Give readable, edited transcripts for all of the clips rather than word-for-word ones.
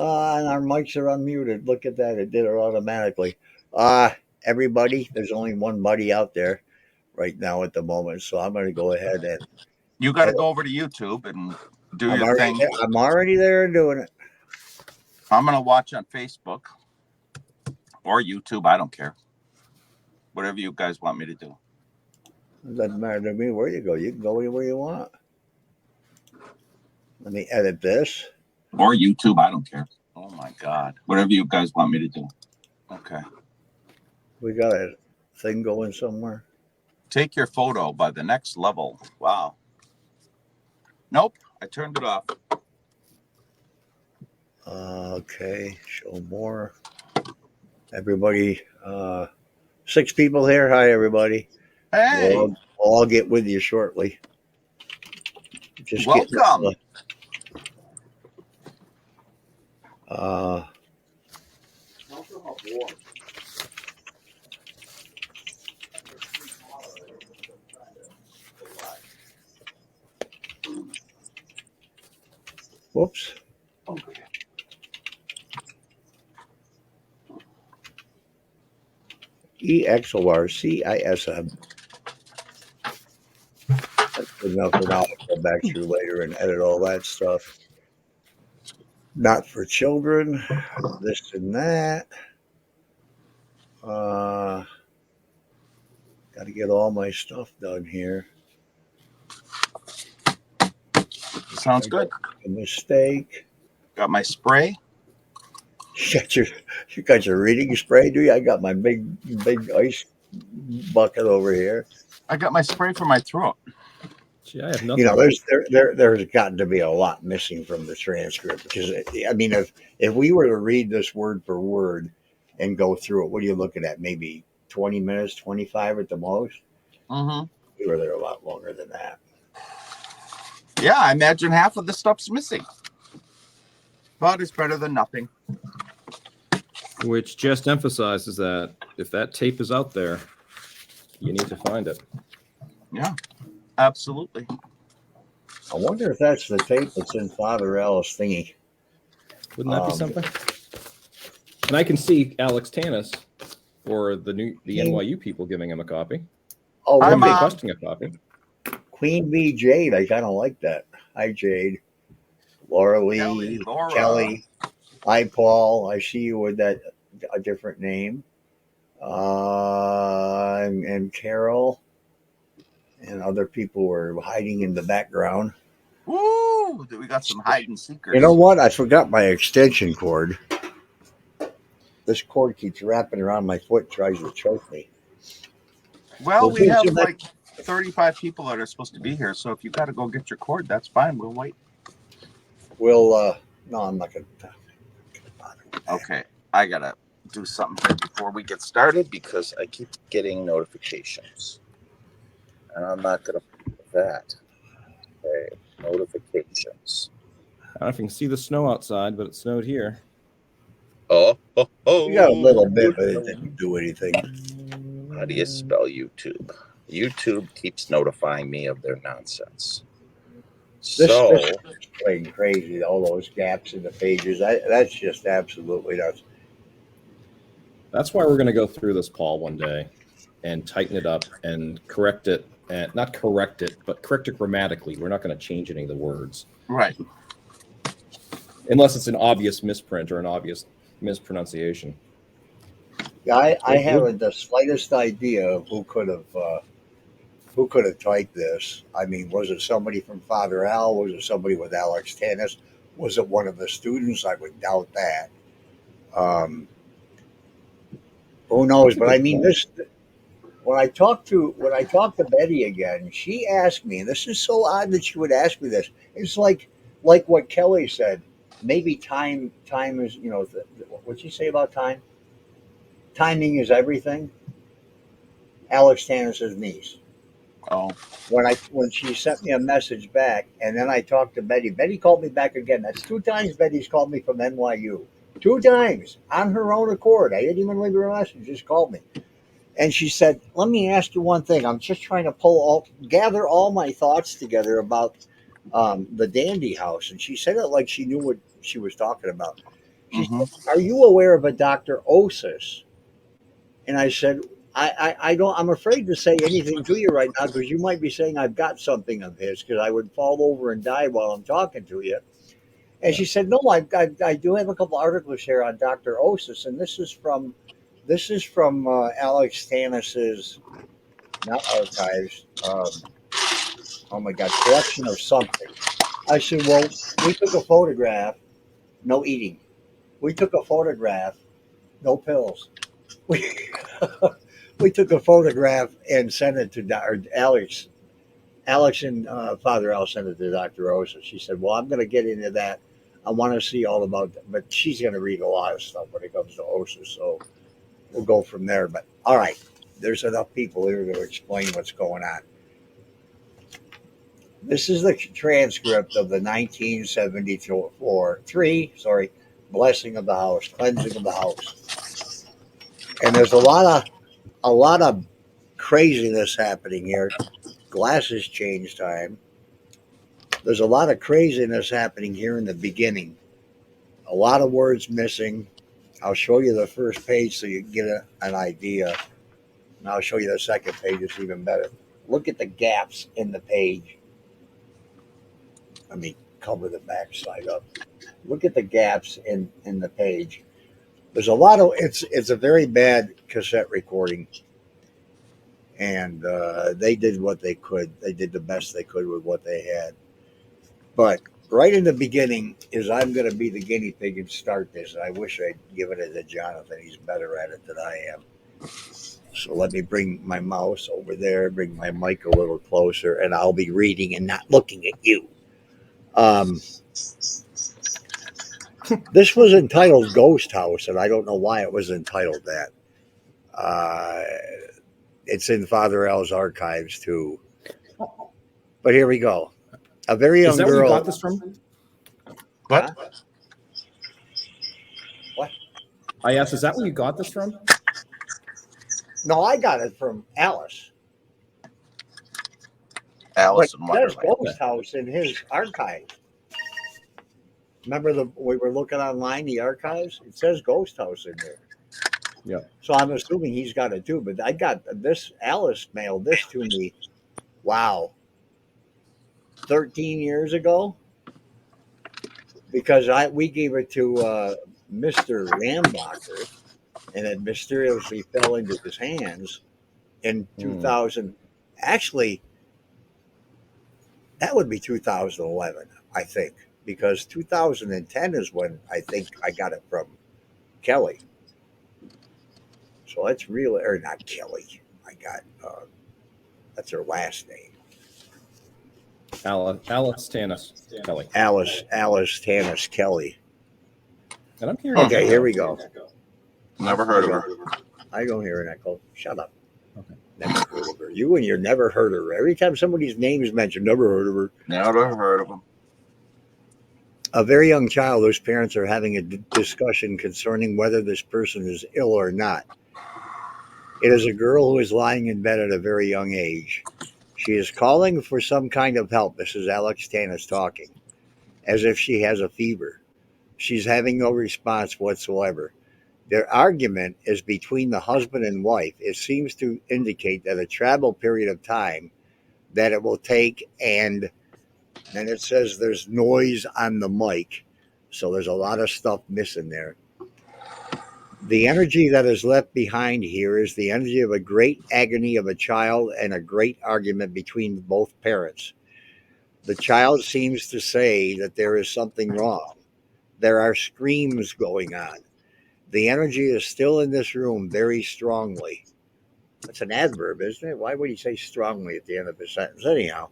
And our mics are unmuted. Look at that. It did it automatically. Everybody, there's only one buddy out there right now at the moment. So I'm going to go ahead and You got to go over to YouTube and do I'm your already thing. there. I'm already there and doing it. I'm going to watch on Facebook or YouTube. I don't care. Whatever you guys want me to do. It doesn't matter to me where you go. You can go anywhere you want. Let me edit this. Or YouTube. I don't care. Oh, my God. Whatever you guys want me to do. Okay. We got a thing going somewhere. Take your photo by the next level. Wow. Nope. I turned it off. Okay. Show more. Everybody. 6 people here. Hi, everybody. Hey. We'll all get with you shortly. Just welcome. Whoops. Okay. EXORCISM. That's good enough for now. I'll go back through later and edit all that stuff. Not for children. This and that. Got to get all my stuff done here. Sounds good. A mistake. Got my spray. You got your reading spray, do you? I got my big ice bucket over here. I got my spray for my throat. Gee, I have nothing. You know, there's got to be a lot missing from the transcript because I mean, if we were to read this word for word and go through it, what are you looking at? Maybe 20 minutes, 25 at the most. Mm-hmm. We were there a lot longer than that. Yeah, I imagine half of the stuff's missing. But it's better than nothing. Which just emphasizes that if that tape is out there, you need to find it. Yeah, absolutely. I wonder if that's the tape that's in Father Al's thingy. Wouldn't that be something? And I can see Alex Tannis or the NYU people giving him a copy. Oh, I'm requesting a copy. Queen Bee Jade, I kind of like that. Hi, Jade. Laura Lee, Kelly. Hi, Paul. I see you with a different name. And Carol. And other people were hiding in the background. Woo! We got some hide and seekers. You know what? I forgot my extension cord. This cord keeps wrapping around my foot, tries to choke me. Well, we have like 35 people that are supposed to be here, so if you got to go get your cord, that's fine. We'll wait. No, I'm not going to bother. Okay, I got to do something here before we get started because I keep getting notifications. And I'm not going to put that. Okay, notifications. I don't know if you can see the snow outside, but it snowed here. Oh. We got a little bit, but it didn't do anything. How do you spell YouTube? YouTube keeps notifying me of their nonsense. This is playing crazy, all those gaps in the pages. That's just absolutely nuts. That's why we're going to go through this, Paul, one day and tighten it up and correct it. And not correct it, but correct it grammatically. We're not going to change any of the words. Right. Unless it's an obvious misprint or an obvious mispronunciation. Yeah, I haven't the slightest idea of who could have typed this. I mean, was it somebody from Father Al? Was it somebody with Alex Tannis? Was it one of the students? I would doubt that. Who knows? But I mean, this. When I talked to Betty again, she asked me, and this is so odd that she would ask me this. It's like what Kelly said. Maybe time is, what'd she say about time? Timing is everything. Alex Tannis's niece. Oh. When she sent me a message back, and then I talked to Betty. Betty called me back again. That's 2 times Betty's called me from NYU. 2 times on her own accord. I didn't even leave her a message. Just called me. And she said, let me ask you one thing. I'm just trying to gather all my thoughts together about the Dandy House. And she said it like she knew what she was talking about. She Mm-hmm. said, "Are you aware of a Dr. Osis?" And I said, I don't. I'm afraid to say anything to you right now because you might be saying I've got something of his because I would fall over and die while I'm talking to you. And Yeah. she said, "No, I do have a couple articles here on Dr. Osis, and this is from Alex Tanis's not archives. Oh my God, collection of something." I said, "Well, we took a photograph, no eating. We took a photograph, no pills. We we took a photograph and sent it to Alex. Alex and Father Al sent it to Dr. Rosa. She said, "Well, I'm going to get into that. I want to see all about that." But she's going to read a lot of stuff when it comes to OSA. So we'll go from there. But all right, there's enough people here to explain what's going on. This is the transcript of the 1974 blessing of the house, cleansing of the house. And there's a lot of craziness happening here. Glasses change time. There's a lot of craziness happening here in the beginning. A lot of words missing. I'll show you the first page so you can get an idea. And I'll show you the second page. It's even better. Look at the gaps in the page. Let me cover the back side up. Look at the gaps in the page. There's a lot of it's a very bad cassette recording, and they did what they could. They did the best they could with what they had. But right in the beginning is I'm going to be the guinea pig and start this. I wish I'd given it to Jonathan. He's better at it than I am. So let me bring my mouse over there, bring my mic a little closer, and I'll be reading and not looking at you. This was entitled Ghost House, and I don't know why it was entitled that. Uh, it's in Father Al's archives too. But here we go. A very Is young that where you girl. got this from? What? Huh? What? I asked, is that where you got this from? No, I got it from Alice. But Alice it in says Wonderland. Ghost House in his archive. Remember we were looking online the archives? It says Ghost House in there. Yeah. So I'm assuming he's got it too. But I got this. Alice mailed this to me. Wow, 13 years ago. Because we gave it to Mr. Rambacher, and it mysteriously fell into his hands in 2000. Actually, that would be 2011, I think, because 2010 is when I think I got it from Kelly. So that's real, or not Kelly. I got that's her last name, Alice Tanis Kelly. Alice Tanis Kelly. And I'm hearing Okay, an here echo. we go. Never heard of her. I don't hear an echo. Shut up. Okay. Never heard of her. You and your never heard of her. Every time somebody's name is mentioned, never heard of her. Never heard of them. A very young child whose parents are having a discussion concerning whether this person is ill or not. It is a girl who is lying in bed at a very young age. She is calling for some kind of help. This is Alex Tanis talking, as if she has a fever. She's having no response whatsoever. Their argument is between the husband and wife. It seems to indicate that a travel period of time that it will take, and then it says there's noise on the mic. So there's a lot of stuff missing there. The energy that is left behind here is the energy of a great agony of a child and a great argument between both parents. The child seems to say that there is something wrong. There are screams going on. The energy is still in this room very strongly. That's an adverb, isn't it? Why would he say strongly at the end of his sentence? Anyhow,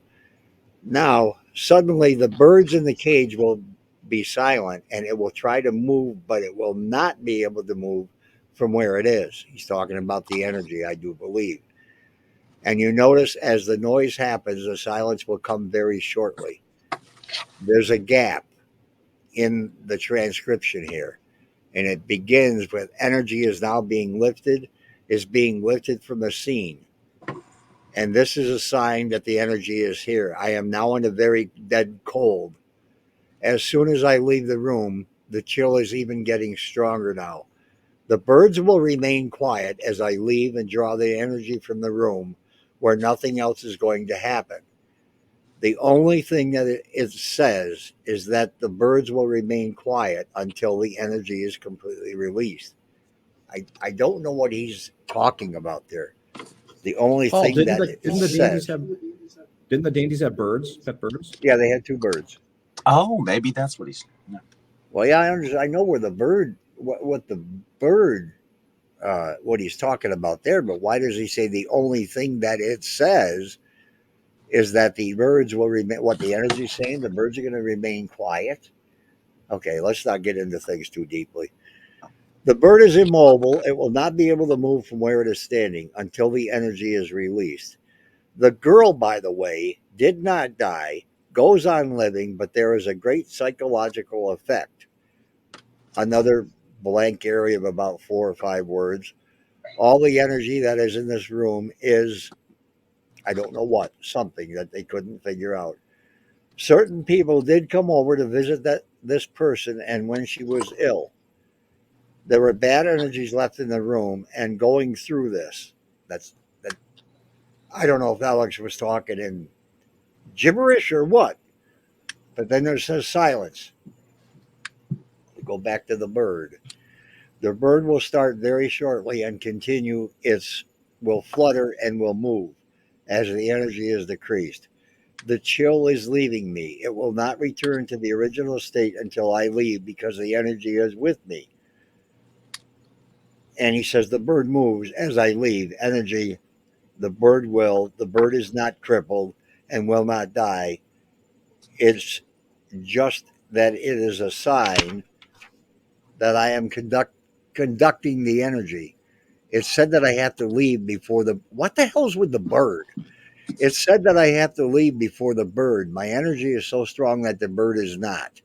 now suddenly the birds in the cage will be silent and it will try to move, but it will not be able to move from where it is. He's talking about the energy, I do believe. And you notice as the noise happens, the silence will come very shortly. There's a gap in the transcription here, and it begins with energy is now being lifted from the scene. And this is a sign that the energy is here. I am now in a very dead cold. As soon as I leave the room, The chill is even getting stronger now. The birds will remain quiet as I leave and draw the energy from the room where nothing else is going to happen. The only thing that it says is that the birds will remain quiet until the energy is completely released. I don't know what he's talking about there. The only Paul, thing that it says, didn't the dainties have birds, pet birds? yeah, they had two birds. Oh, maybe that's what he's. Yeah. Well, yeah, I know where the bird, what the bird, what he's talking about there, but why does he say the only thing that it says is that the birds will remain, what the energy's saying, the birds are going to remain quiet? Okay, let's not get into things too deeply. The bird is immobile. It will not be able to move from where it is standing until the energy is released. The girl, by the way, did not die, goes on living, but there is a great psychological effect. Another blank area of about 4 or 5 words. All the energy that is in this room is, I don't know what, something that they couldn't figure out. Certain people did come over to visit this person, and when she was ill, there were bad energies left in the room. And going through this, that's that. I don't know if Alex was talking in gibberish or what, but then there says silence. We go back to the bird. The bird will start very shortly and continue. Its will flutter and will move as the energy is decreased. The chill is leaving me. It will not return to the original state until I leave because the energy is with me. And he says the bird moves as I leave. Energy, the bird is not crippled and will not die. It's just that it is a sign that I am conducting the energy. It said that I have to leave before the, what the hell's with the bird? It said that I have to leave before the bird. My energy is so strong that the bird is not.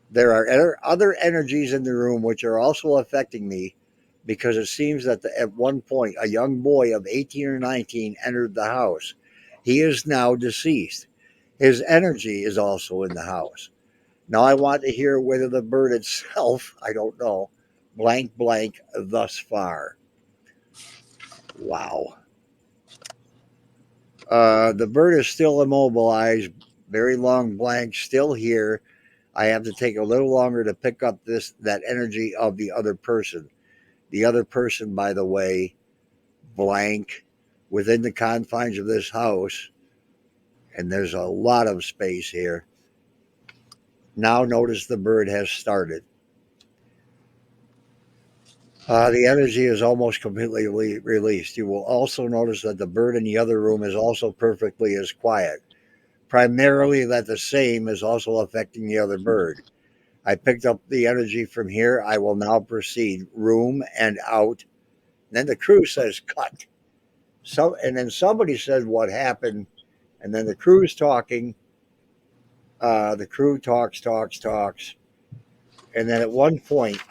There are other energies in the room which are also affecting me because it seems that at one point a young boy of 18 or 19 entered the house. He is now deceased. His energy is also in the house. Now I want to hear whether the bird itself, I don't know, blank blank thus far. Wow. The bird is still immobilized, very long blank, still here. I have to take a little longer to pick up that energy of the other person. The other person, by the way, blank, within the confines of this house, and there's a lot of space here. Now notice the bird has started. The energy is almost completely released. You will also notice that the bird in the other room is also perfectly as quiet. Primarily that the same is also affecting the other bird. I picked up the energy from here. I will now proceed room and out. And then the crew says cut. So, and then somebody says what happened, and then the crew's talking. The crew talks, and then at one point,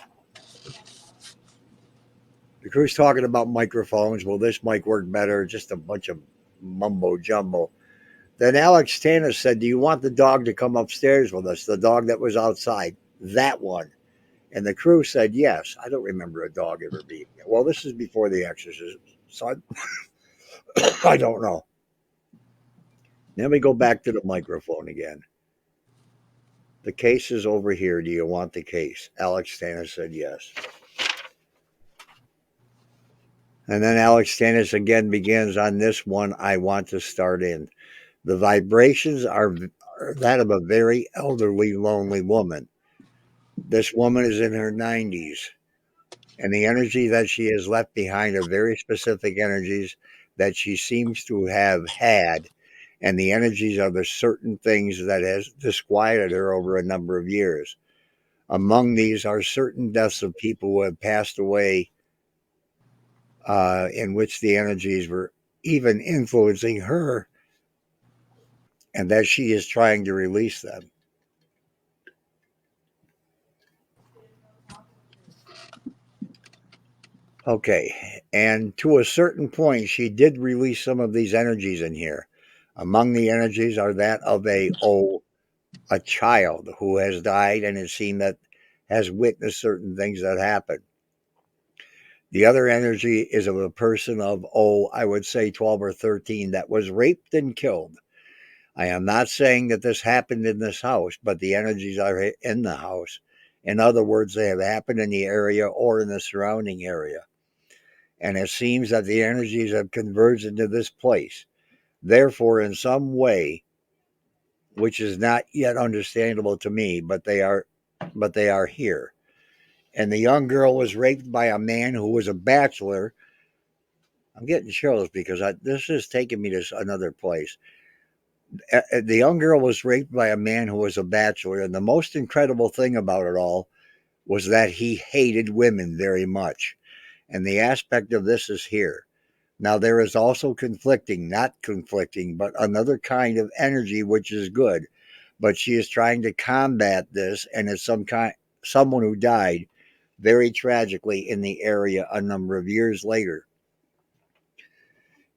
the crew's talking about microphones. Will this mic work better? Just a bunch of mumbo jumbo. Then Alex Tanner said, "Do you want the dog to come upstairs with us? The dog that was outside, that one." And the crew said, "Yes." I don't remember a dog ever being there. Well, this is before the Exorcism, so I don't know. Then we go back to the microphone again. The case is over here. Do you want the case? Alex Tanner said yes. And then Alex Tannis again begins on this one. I want to start in. The vibrations are that of a very elderly, lonely woman. This woman is in her 90s, and the energy that she has left behind are very specific energies that she seems to have had, and the energies are the certain things that has disquieted her over a number of years. Among these are certain deaths of people who have passed away, in which the energies were even influencing her, and that she is trying to release them. Okay, and to a certain point, she did release some of these energies in here. Among the energies are that of a child who has died, and it seemed that has witnessed certain things that happen. The other energy is of a person of, I would say 12 or 13 that was raped and killed. I am not saying that this happened in this house, but the energies are in the house. In other words, they have happened in the area or in the surrounding area. And it seems that the energies have converged into this place. Therefore, in some way, which is not yet understandable to me, but they are here. And the young girl was raped by a man who was a bachelor. I'm getting chills because this is taking me to another place. The young girl was raped by a man who was a bachelor, and the most incredible thing about it all was that he hated women very much. And the aspect of this is here. Now, there is also not conflicting, but another kind of energy, which is good. But she is trying to combat this, and it's someone who died very tragically in the area a number of years later.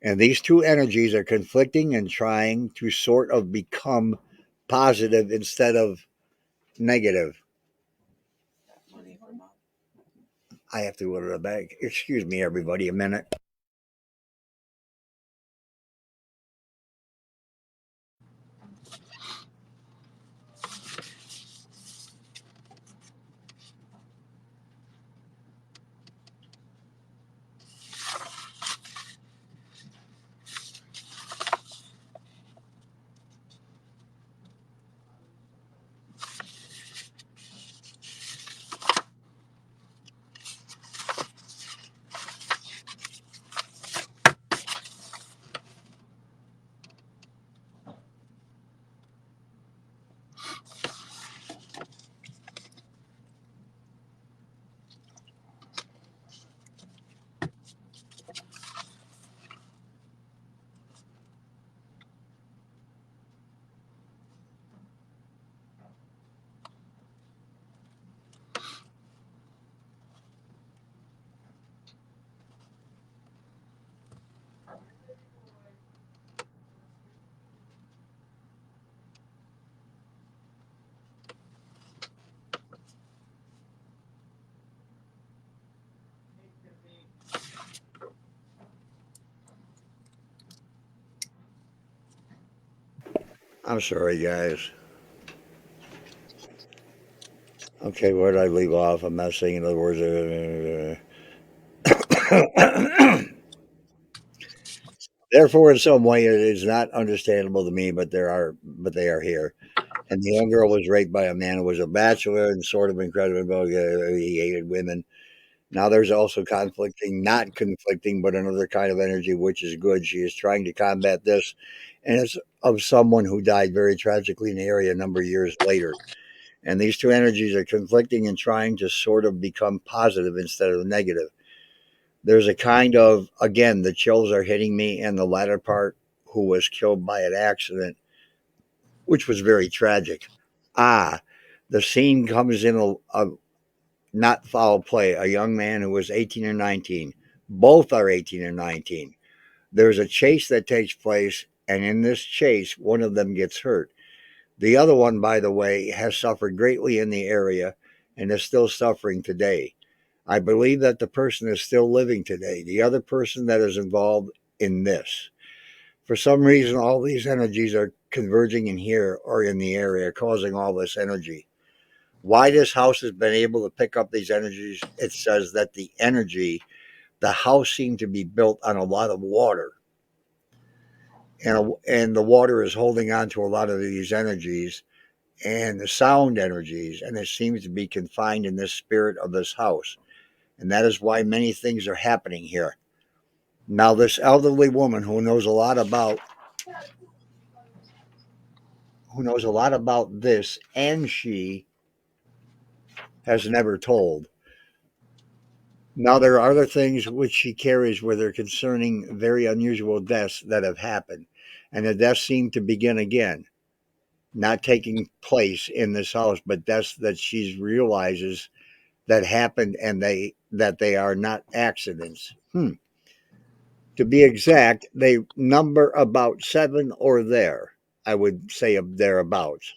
And these two energies are conflicting and trying to sort of become positive instead of negative. I have to go to the bank. Excuse me, everybody, a minute. I'm sorry, guys. Okay, where did I leave off? I'm not saying in other words. Therefore, in some way, it is not understandable to me, but they are here. And the young girl was raped by a man who was a bachelor and sort of incredible. He hated women. Now there's also not conflicting, but another kind of energy, which is good. She is trying to combat this, and it's of someone who died very tragically in the area a number of years later. And these two energies are conflicting and trying to sort of become positive instead of negative. There's a kind of, again, the chills are hitting me, and the latter part, who was killed by an accident, which was very tragic. The scene comes in a not foul play. A young man who was 18 or 19. Both are 18 or 19. There's a chase that takes place, and in this chase, one of them gets hurt. The other one, by the way, has suffered greatly in the area and is still suffering today. I believe that the person is still living today, the other person that is involved in this. For some reason, all these energies are converging in here or in the area, causing all this energy. Why this house has been able to pick up these energies, it says that the house seemed to be built on a lot of water. And the water is holding on to a lot of these energies and the sound energies, and it seems to be confined in this spirit of this house. And that is why many things are happening here. Now, this elderly woman who knows a lot about this, and she has never told. Now, there are other things which she carries where they're concerning very unusual deaths that have happened. And the deaths seem to begin again, not taking place in this house, but deaths that she realizes that happened and that they are not accidents. To be exact, they number about 7 or there, I would say, of thereabouts.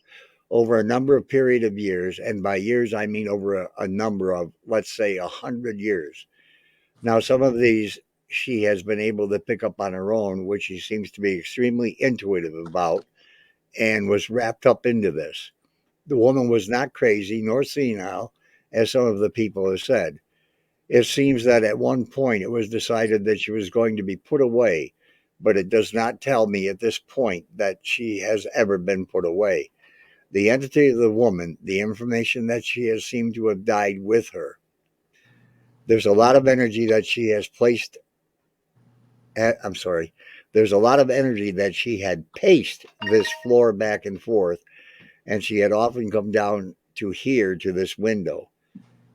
over a number of period of years, and by years I mean over a number of, let's say, 100 years. Now, some of these she has been able to pick up on her own, which she seems to be extremely intuitive about, and was wrapped up into this. The woman was not crazy nor senile, as some of the people have said. It seems that at one point it was decided that she was going to be put away, but it does not tell me at this point that she has ever been put away. The entity of the woman, the information that she has seemed to have died with her. There's a lot of energy that she has placed. I'm sorry. There's a lot of energy that she had paced this floor back and forth, and she had often come down to here to this window.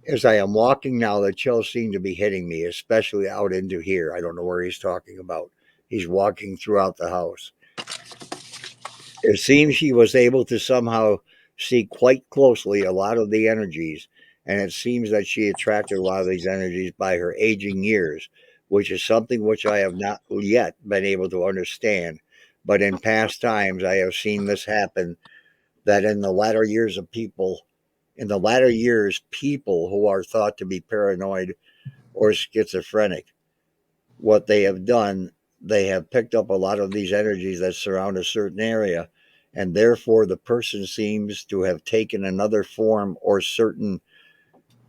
As I am walking now, the chills seem to be hitting me, especially out into here. I don't know where he's talking about. He's walking throughout the house. It seems she was able to somehow see quite closely a lot of the energies, and it seems that she attracted a lot of these energies by her aging years, which is something which I have not yet been able to understand. But in past times, I have seen this happen, that in the latter years of people, in the latter years, people who are thought to be paranoid or schizophrenic, what they have done, they have picked up a lot of these energies that surround a certain area, and therefore the person seems to have taken another form or certain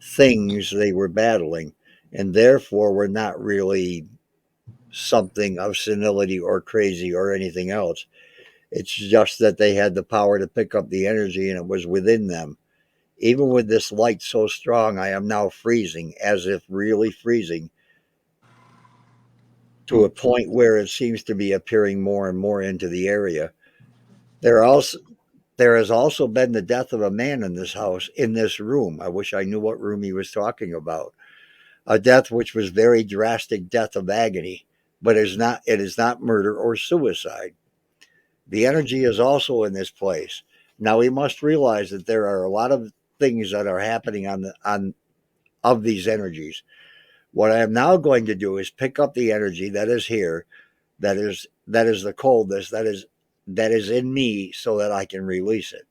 things they were battling, and therefore were not really something of senility or crazy or anything else. It's just that they had the power to pick up the energy and it was within them. Even with this light so strong, I am now freezing, as if really freezing, to a point where it seems to be appearing more and more into the area. There also there has also been the death of a man in this house, in this room. I wish I knew what room he was talking about. A death which was very drastic, death of agony, but it is not murder or suicide. The energy is also in this place. Now we must realize that there are a lot of things that are happening on of these energies. What I am now going to do is pick up the energy that is here, that is the coldness that is in me, so that I can release it.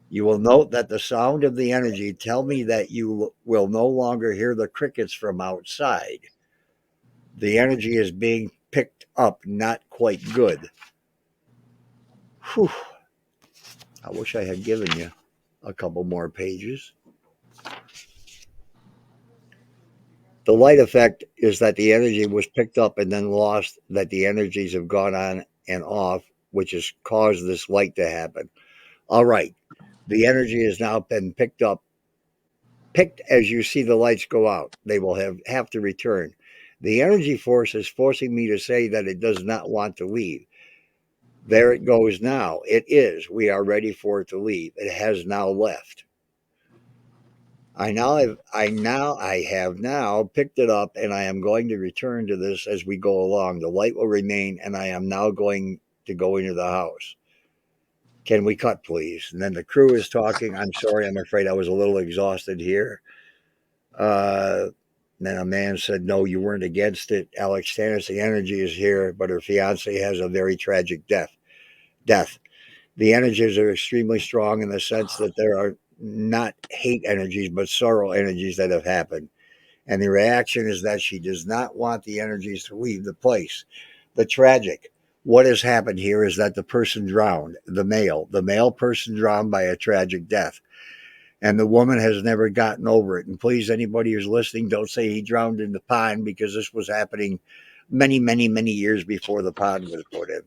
You will note that the sound of the energy tell me that you will no longer hear the crickets from outside. The energy is being picked up not quite good. Whew. I wish I had given you a couple more pages. The light effect is that the energy was picked up and then lost, that the energies have gone on and off, which has caused this light to happen. All right. The energy has now been picked up, picked as you see the lights go out. They will have to return. The energy force is forcing me to say that it does not want to leave. There it goes now. It is. We are ready for it to leave. It has now left. I have now picked it up, and I am going to return to this as we go along. The light will remain, and I am now going to go into the house. Can we cut, please? And then the crew is talking. I'm sorry, I'm afraid I was a little exhausted here. Then a man said, "No, you weren't against it. Alex Stannis, the energy is here, but her fiance has a very tragic death. The energies are extremely strong in the sense that there are not hate energies, but sorrow energies that have happened. And the reaction is that she does not want the energies to leave the place. The tragic. What has happened here is that the person drowned, the male person drowned by a tragic death. And the woman has never gotten over it. And please, anybody who's listening, don't say he drowned in the pond, because this was happening many, many, many years before the pond was put in.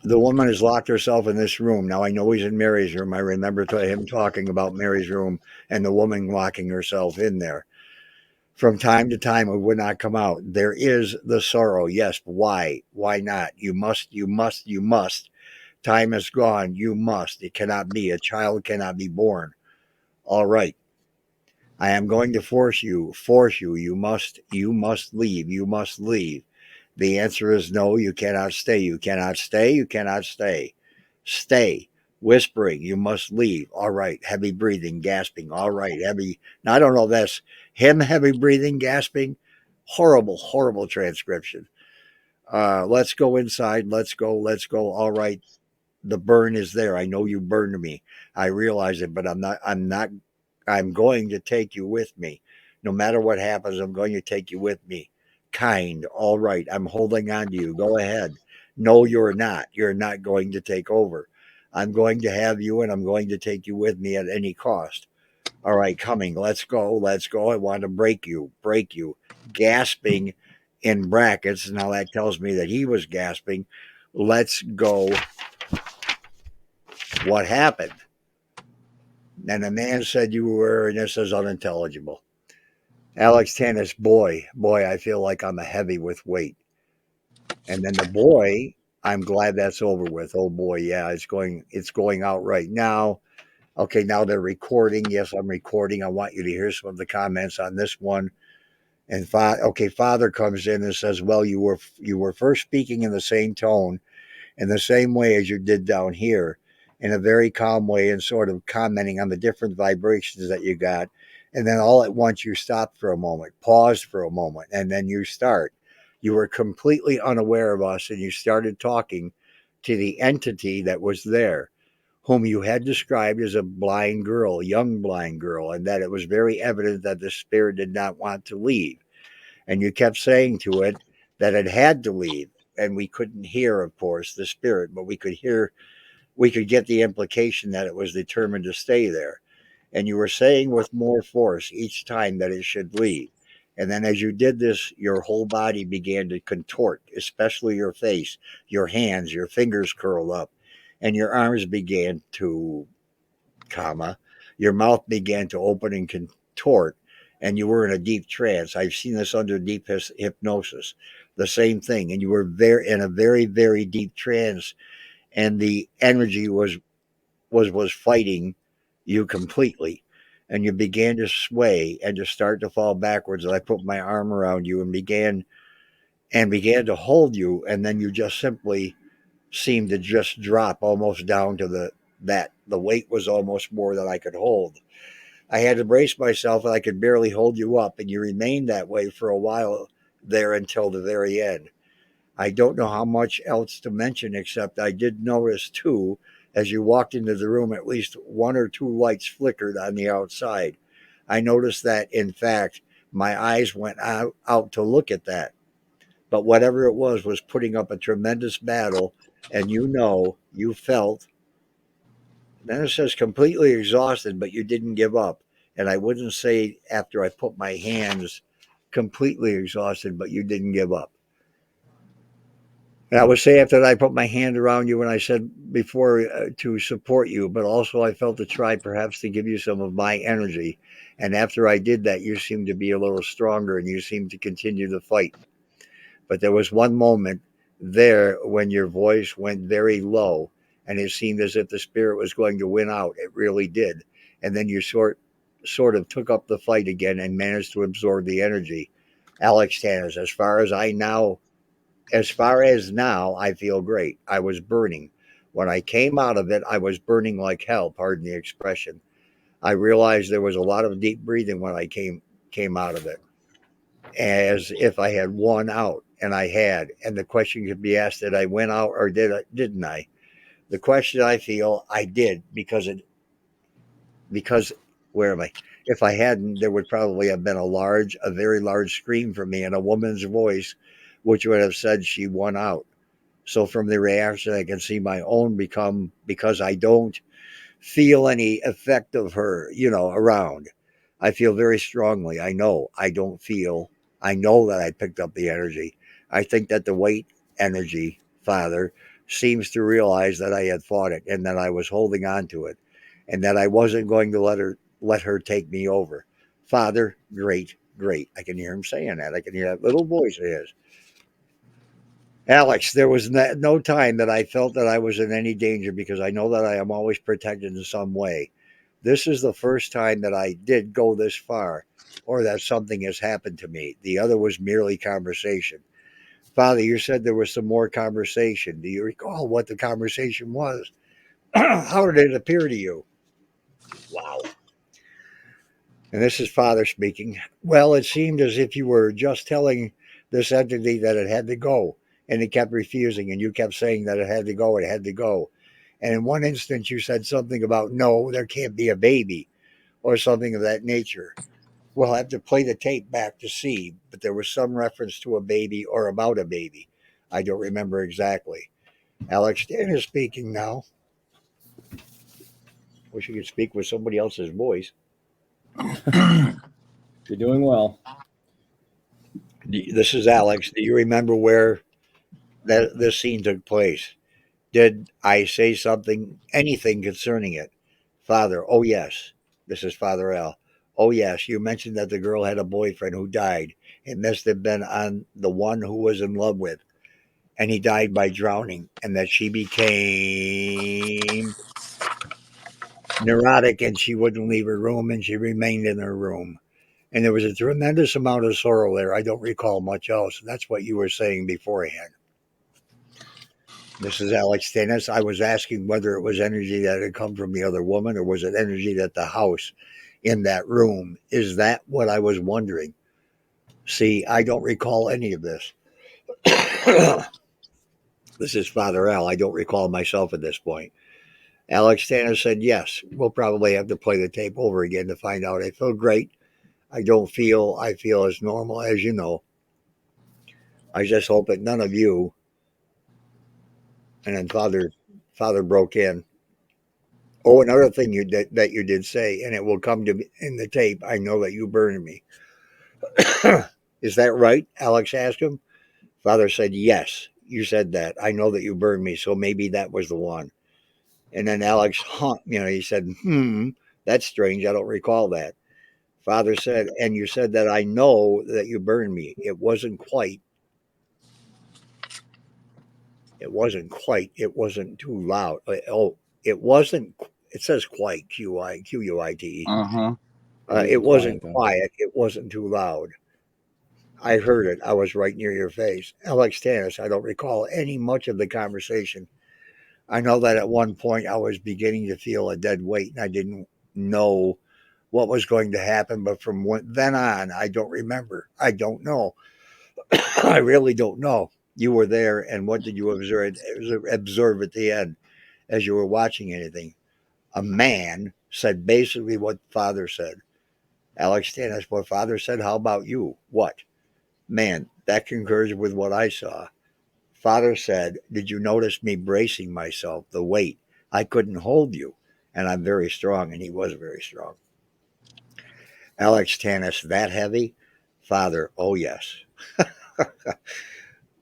The woman has locked herself in this room. Now, I know he's in Mary's room. I remember him talking about Mary's room and the woman locking herself in there. From time to time, it would not come out. There is the sorrow. Yes. Why? Why not? You must, you must, you must. Time is gone. You must. It cannot be. A child cannot be born. All right. I am going to force you. You must leave. You must leave. The answer is no, you cannot stay. You cannot stay. You cannot stay. Stay. Whispering, you must leave. All right. Heavy breathing, gasping. All right. Heavy. Now, I don't know if that's him heavy breathing, gasping. Horrible, horrible transcription. Let's go inside. Let's go. Let's go. All right. The burn is there. I know you burned me. I realize it, but I'm going to take you with me. No matter what happens, I'm going to take you with me. Kind. All right. I'm holding on to you. Go ahead. No, you're not. You're not going to take over. I'm going to have you and I'm going to take you with me at any cost. All right, coming. Let's go. Let's go. I want to break you. Break you. Gasping in brackets. Now that tells me that he was gasping. Let's go. What happened? And the man said you were, and this is unintelligible. Alex Tannis, boy, I feel like I'm a heavy with weight. And then the boy, I'm glad that's over with. Oh boy, yeah, it's going out right now. Okay, now they're recording. Yes, I'm recording. I want you to hear some of the comments on this one. And Father comes in and says, "Well, you were first speaking in the same tone, in the same way as you did down here, in a very calm way, and sort of commenting on the different vibrations that you got. And then all at once you stopped for a moment, paused for a moment, and then you start. You were completely unaware of us, and you started talking to the entity that was there, whom you had described as a blind girl, a young blind girl, and that it was very evident that the spirit did not want to leave. And you kept saying to it that it had to leave. And we couldn't hear, of course, the spirit, but we could get the implication that it was determined to stay there. And you were saying with more force each time that it should leave. And then as you did this, your whole body began to contort, especially your face, your hands, your fingers curled up, and your arms began to, your mouth began to open and contort, and you were in a deep trance. I've seen this under deep hypnosis, the same thing. And you were very in a very, very deep trance, and the energy was fighting you completely, and you began to sway and to start to fall backwards. And I put my arm around you and began to hold you, and then you just simply seemed to just drop almost down to the weight was almost more than I could hold. I had to brace myself, and I could barely hold you up, and you remained that way for a while there until the very end. I don't know how much else to mention, except I did notice too, as you walked into the room, at least one or two lights flickered on the outside. I noticed that, in fact, my eyes went out to look at that. But whatever it was putting up a tremendous battle, and you felt. Then it says completely exhausted, but you didn't give up. And I wouldn't say after I put my hands completely exhausted, but you didn't give up. And I would say after I put my hand around you and I said before to support you, but also I felt to try perhaps to give you some of my energy. And after I did that, you seemed to be a little stronger and you seemed to continue the fight. But there was one moment there when your voice went very low and it seemed as if the spirit was going to win out. It really did. And then you sort of took up the fight again and managed to absorb the energy. Alex Tannis, as far as now, I feel great. I was burning. When I came out of it, I was burning like hell, pardon the expression. I realized there was a lot of deep breathing when I came out of it, as if I had won out, and I had. And the question could be asked: did I win out, or didn't I? The question I feel I did because where am I? If I hadn't, there would probably have been a very large scream from me and a woman's voice, which would have said she won out. So from the reaction, I can see my own become because I don't feel any effect of her, around. I feel very strongly. I know I don't feel, I know that I picked up the energy. I think that the weight energy, Father, seems to realize that I had fought it and that I was holding on to it and that I wasn't going to let her take me over. Father, great, great. I can hear him saying that. I can hear that little voice of his. Alex, there was no time that I felt that I was in any danger because I know that I am always protected in some way. This is the first time that I did go this far or that something has happened to me. The other was merely conversation. Father, you said there was some more conversation. Do you recall what the conversation was? How did it appear to you? Wow. And this is Father speaking. Well, it seemed as if you were just telling this entity that it had to go. and it kept refusing, and you kept saying that it had to go, it had to go. And in one instance, you said something about, no, there can't be a baby or something of that nature. We'll have to play the tape back to see, but there was some reference to a baby or about a baby. I don't remember exactly. Alex Dan is speaking now. Wish you could speak with somebody else's voice. You're doing well. This is Alex. Do you remember where this scene took place? Did I say something, anything concerning it? Father, oh yes. This is Father L. Oh yes, you mentioned that the girl had a boyfriend who died. It must have been on the one who was in love with, and he died by drowning, and that she became neurotic and she wouldn't leave her room and she remained in her room. And there was a tremendous amount of sorrow there. I don't recall much else. That's what you were saying beforehand. This is Alex Dennis. I was asking whether it was energy that had come from the other woman or was it energy that the house in that room. Is that what I was wondering? See, I don't recall any of this. This is Father Al. I don't recall myself at this point. Alex Tanner said, yes, we'll probably have to play the tape over again to find out. I feel great. I feel as normal as you know. I just hope that none of you, and then Father broke in. Oh, another thing that you did say, and it will come to me in the tape. I know that you burned me. Is that right? Alex asked him. Father said, yes, you said that. I know that you burned me, so maybe that was the one. And then Alex, he said, that's strange. I don't recall that. Father said, and you said that I know that you burned me. It wasn't quite. It wasn't too loud. It wasn't. It says quite, Quuite. Uh-huh. It wasn't Quiet, quiet. It wasn't too loud. I heard it. I was right near your face. Alex Tannis, I don't recall any much of the conversation. I know that at one point I was beginning to feel a dead weight and I didn't know what was going to happen. But from then on, I don't remember. I don't know. I really don't know. You were there, and what did you observe at the end as you were watching anything? A man said basically what Father said. Alex Tannis, what Father said. How about you? What? Man, that concurs with what I saw. Father said, did you notice me bracing myself, the weight? I couldn't hold you, and I'm very strong, and he was very strong. Alex Tannis, that heavy? Father, oh yes.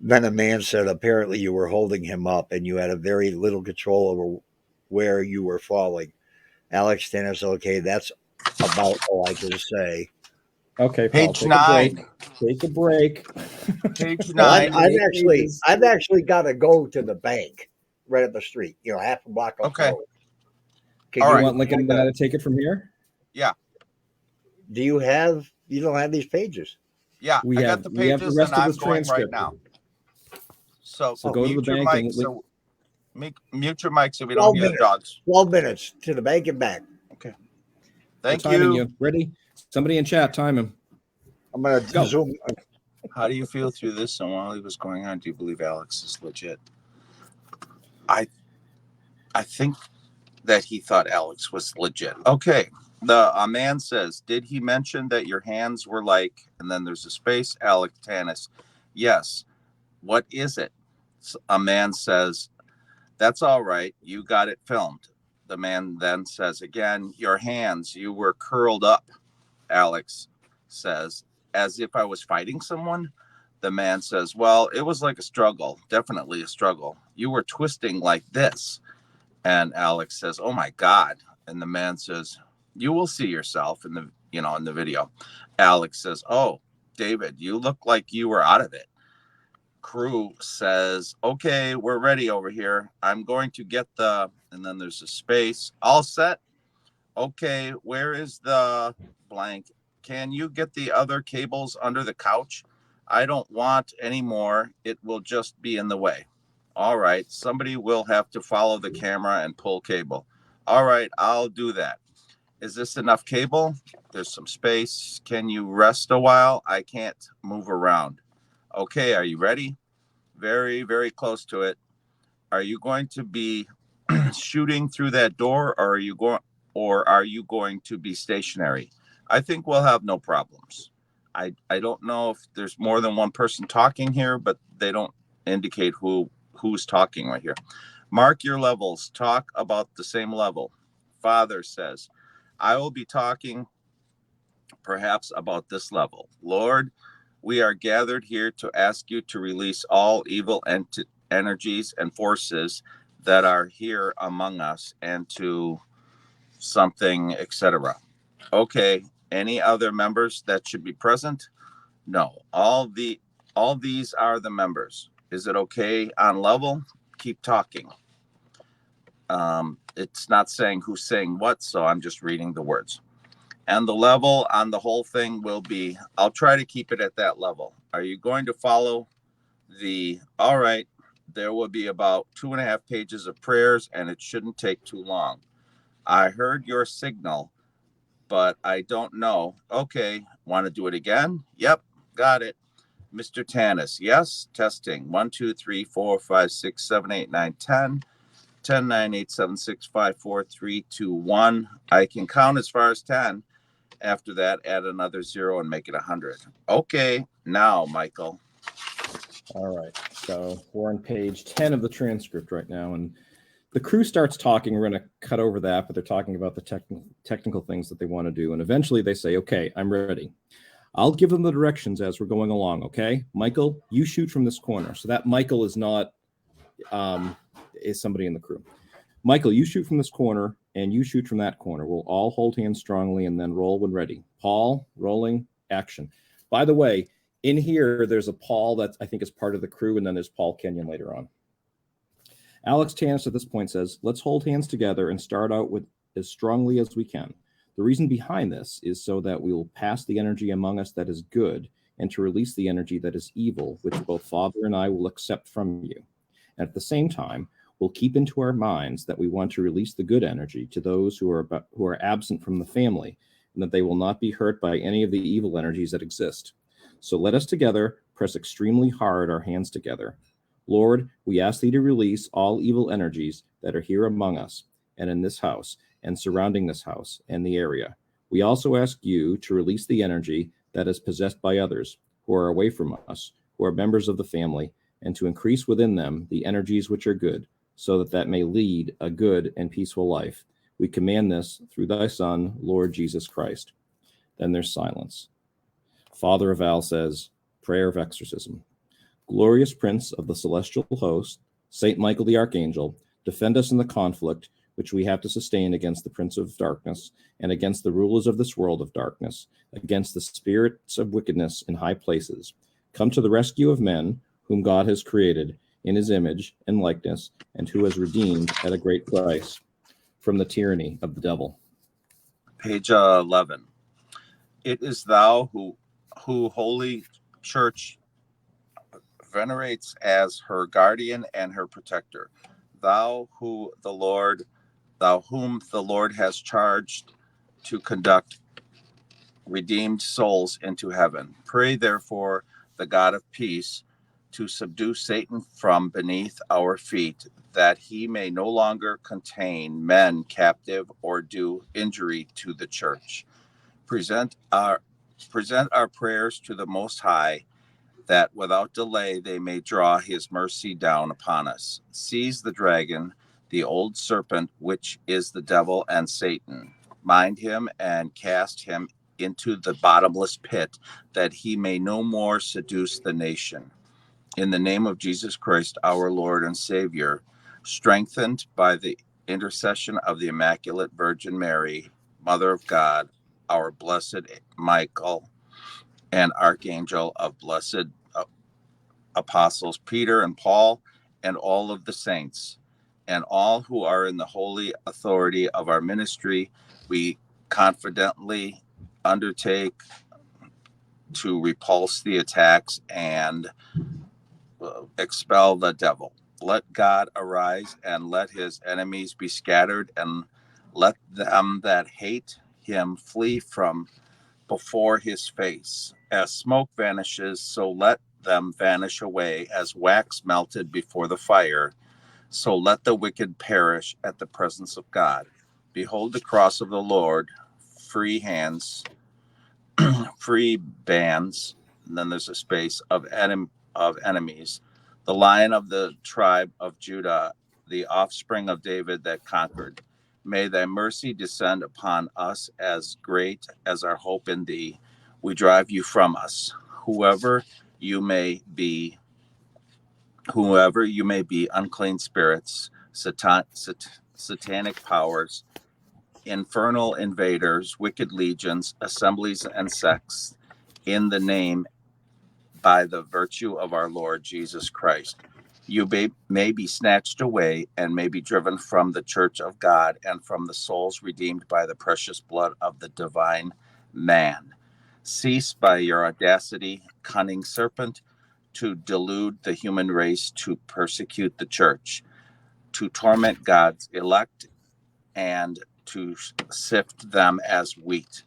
Then a man said, apparently you were holding him up, and you had a very little control over where you were falling. Alex Tannis, okay, that's about all I can say. Okay, Paul, Page take a break. 9. Take a break. Page Well, 9. I've actually got to go to the bank right up the street. Half a block up the Okay. road. Can All You right. want Lincoln and I to take it from here? Yeah. Do you have? You don't have these pages. Yeah. We I have got the we have pages the rest and of I'm this going right transcript. now. So go to the mute your bank mic. and So mute your mic so we don't 12 hear the minutes. dogs. 12 minutes to the bank and back. Okay. we're Thank timing you. you. Ready? Somebody in chat, time him. I'm going to Go. zoom. How do you feel through this? And while he was going on, do you believe Alex is legit? I think that he thought Alex was legit. Okay. A man says, did he mention that your hands were like, and then there's a space, Alex Tannis? Yes. What is it? A man says, that's all right. You got it filmed. The man then says again, your hands, you were curled up, Alex says, as if I was fighting someone. The man says, well, it was like a struggle, definitely a struggle. You were twisting like this. And Alex says, oh my God. And the man says, you will see yourself in the video. Alex says, oh, David, you look like you were out of it. Crew says, okay, we're ready over here. I'm going to get and then there's a space. All set. Okay, where is the blank? Can you get the other cables under the couch? I don't want any more. It will just be in the way. All right, somebody will have to follow the camera and pull cable. All right, I'll do that. Is this enough cable? There's some space. Can you rest a while? I can't move around. Okay, are you ready? very, very close to it. Are you going to be shooting through that door, or are you going to be stationary? I think we'll have no problems. I don't know if there's more than one person talking here, but they don't indicate who's talking right here. Mark your levels. Talk about the same level. Father says, I will be talking perhaps about this level. Lord, we are gathered here to ask you to release all evil energies and forces that are here among us and to something, etc. Okay, any other members that should be present? No. All these are the members. Is it okay on level? Keep talking. It's not saying who's saying what, so I'm just reading the words. And the level on the whole thing will be, I'll try to keep it at that level. Are you going to follow all right, there will be about 2.5 pages of prayers, and it shouldn't take too long. I heard your signal, but I don't know. Okay, want to do it again? Yep, got it. Mr. Tanis, yes, testing. 1, 2, 3, 4, 5, 6, 7, 8, 9, 10. 10, 9, 8, 7, 6, 5, 4, 3, 2, 1. I can count as far as 10. After that, add another 0 and make it 100. Okay, now, Michael. All right. So we're on page 10 of the transcript right now, and the crew starts talking. We're going to cut over that, but they're talking about the technical things that they want to do. And eventually they say, okay, I'm ready. I'll give them the directions as we're going along, okay? Michael, you shoot from this corner. So that Michael is not is somebody in the crew. Michael, you shoot from this corner, and you shoot from that corner. We'll all hold hands strongly and then roll when ready. Paul, rolling, action. By the way, in here, there's a Paul that I think is part of the crew, and then there's Paul Kenyon later on. Alex Tanis at this point says, let's hold hands together and start out with as strongly as we can. The reason behind this is so that we will pass the energy among us that is good and to release the energy that is evil, which both Father and I will accept from you. And at the same time, we'll keep into our minds that we want to release the good energy to those who are absent from the family, and that they will not be hurt by any of the evil energies that exist. So let us together press extremely hard our hands together. Lord, we ask thee to release all evil energies that are here among us and in this house and surrounding this house and the area. We also ask you to release the energy that is possessed by others who are away from us, who are members of the family, and to increase within them the energies which are good, so that may lead a good and peaceful life. We command this through thy Son, Lord Jesus Christ. Then there's silence. Father Aval says, prayer of exorcism. Glorious Prince of the celestial host, Saint Michael the Archangel, defend us in the conflict which we have to sustain against the prince of darkness and against the rulers of this world of darkness, against the spirits of wickedness in high places. Come to the rescue of men whom God has created in his image and likeness, and who has redeemed at a great price from the tyranny of the devil. Page 11. It is thou who Holy Church venerates as her guardian and her protector. Thou whom the Lord has charged to conduct redeemed souls into heaven. Pray therefore the God of peace to subdue Satan from beneath our feet, that he may no longer contain men captive or do injury to the church. Present our prayers to the Most High, that without delay they may draw his mercy down upon us. Seize the dragon, the old serpent, which is the devil and Satan. Bind him and cast him into the bottomless pit, that he may no more seduce the nation. In the name of Jesus Christ, our Lord and Savior, strengthened by the intercession of the Immaculate Virgin Mary, Mother of God, our blessed Michael, and Archangel of blessed apostles Peter and Paul, and all of the saints, and all who are in the holy authority of our ministry, we confidently undertake to repulse the attacks and expel the devil. Let God arise and let his enemies be scattered, and let them that hate him flee from before his face. As smoke vanishes, so let them vanish away as wax melted before the fire. So let the wicked perish at the presence of God. Behold the cross of the Lord, free hands, free bands, and then there's a space of enemies. The Lion of the tribe of Judah, the offspring of David that conquered. May thy mercy descend upon us as great as our hope in thee. We drive you from us. You may be, whoever you may be, unclean spirits, satanic powers, infernal invaders, wicked legions, assemblies, and sects, in the name by the virtue of our Lord Jesus Christ. You may be snatched away and may be driven from the church of God and from the souls redeemed by the precious blood of the divine man. Cease by your audacity, cunning serpent, to delude the human race, to persecute the church, to torment God's elect, and to sift them as wheat.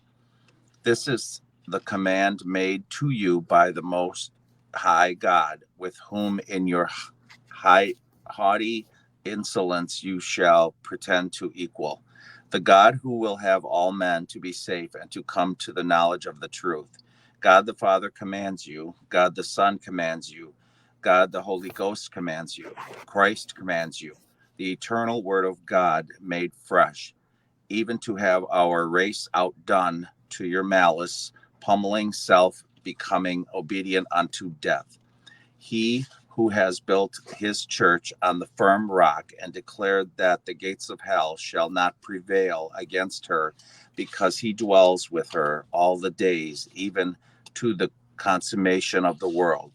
This is the command made to you by the Most High God, with whom in your haughty insolence you shall pretend to equal. The God who will have all men to be safe and to come to the knowledge of the truth. God the Father commands you. God the Son commands you. God the Holy Ghost commands you. Christ commands you. The eternal Word of God made fresh, even to have our race outdone to your malice, pummeling self, becoming obedient unto death. He who has built his church on the firm rock and declared that the gates of hell shall not prevail against her, because he dwells with her all the days, even to the consummation of the world.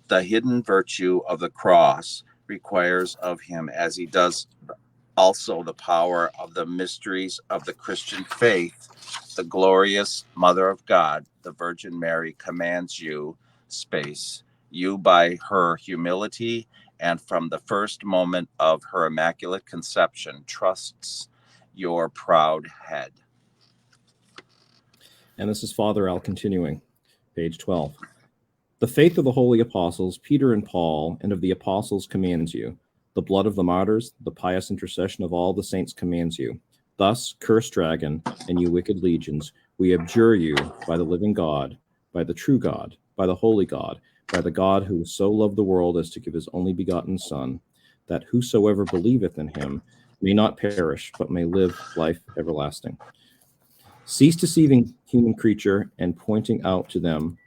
The hidden virtue of the cross requires of him, as he does also the power of the mysteries of the Christian faith. The glorious Mother of God, the Virgin Mary, commands you, you by her humility and from the first moment of her immaculate conception, trusts your proud head. And this is Father Al continuing, page 12. The faith of the holy apostles, Peter and Paul, and of the apostles commands you. The blood of the martyrs, the pious intercession of all the saints commands you. Thus, cursed dragon, and you wicked legions, we abjure you by the living God, by the true God, by the holy God, by the God who so loved the world as to give his only begotten Son, that whosoever believeth in him may not perish, but may live life everlasting. Cease deceiving human creature and pointing out to them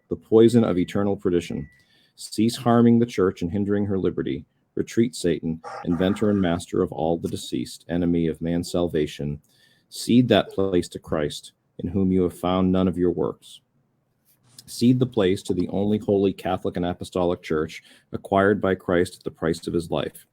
the poison of eternal perdition. Cease harming the church and hindering her liberty. Retreat, Satan, inventor and master of all the deceased, enemy of man's salvation. Cede that place to Christ, in whom you have found none of your works. Cede the place to the only holy Catholic and Apostolic Church, acquired by Christ at the price of his life.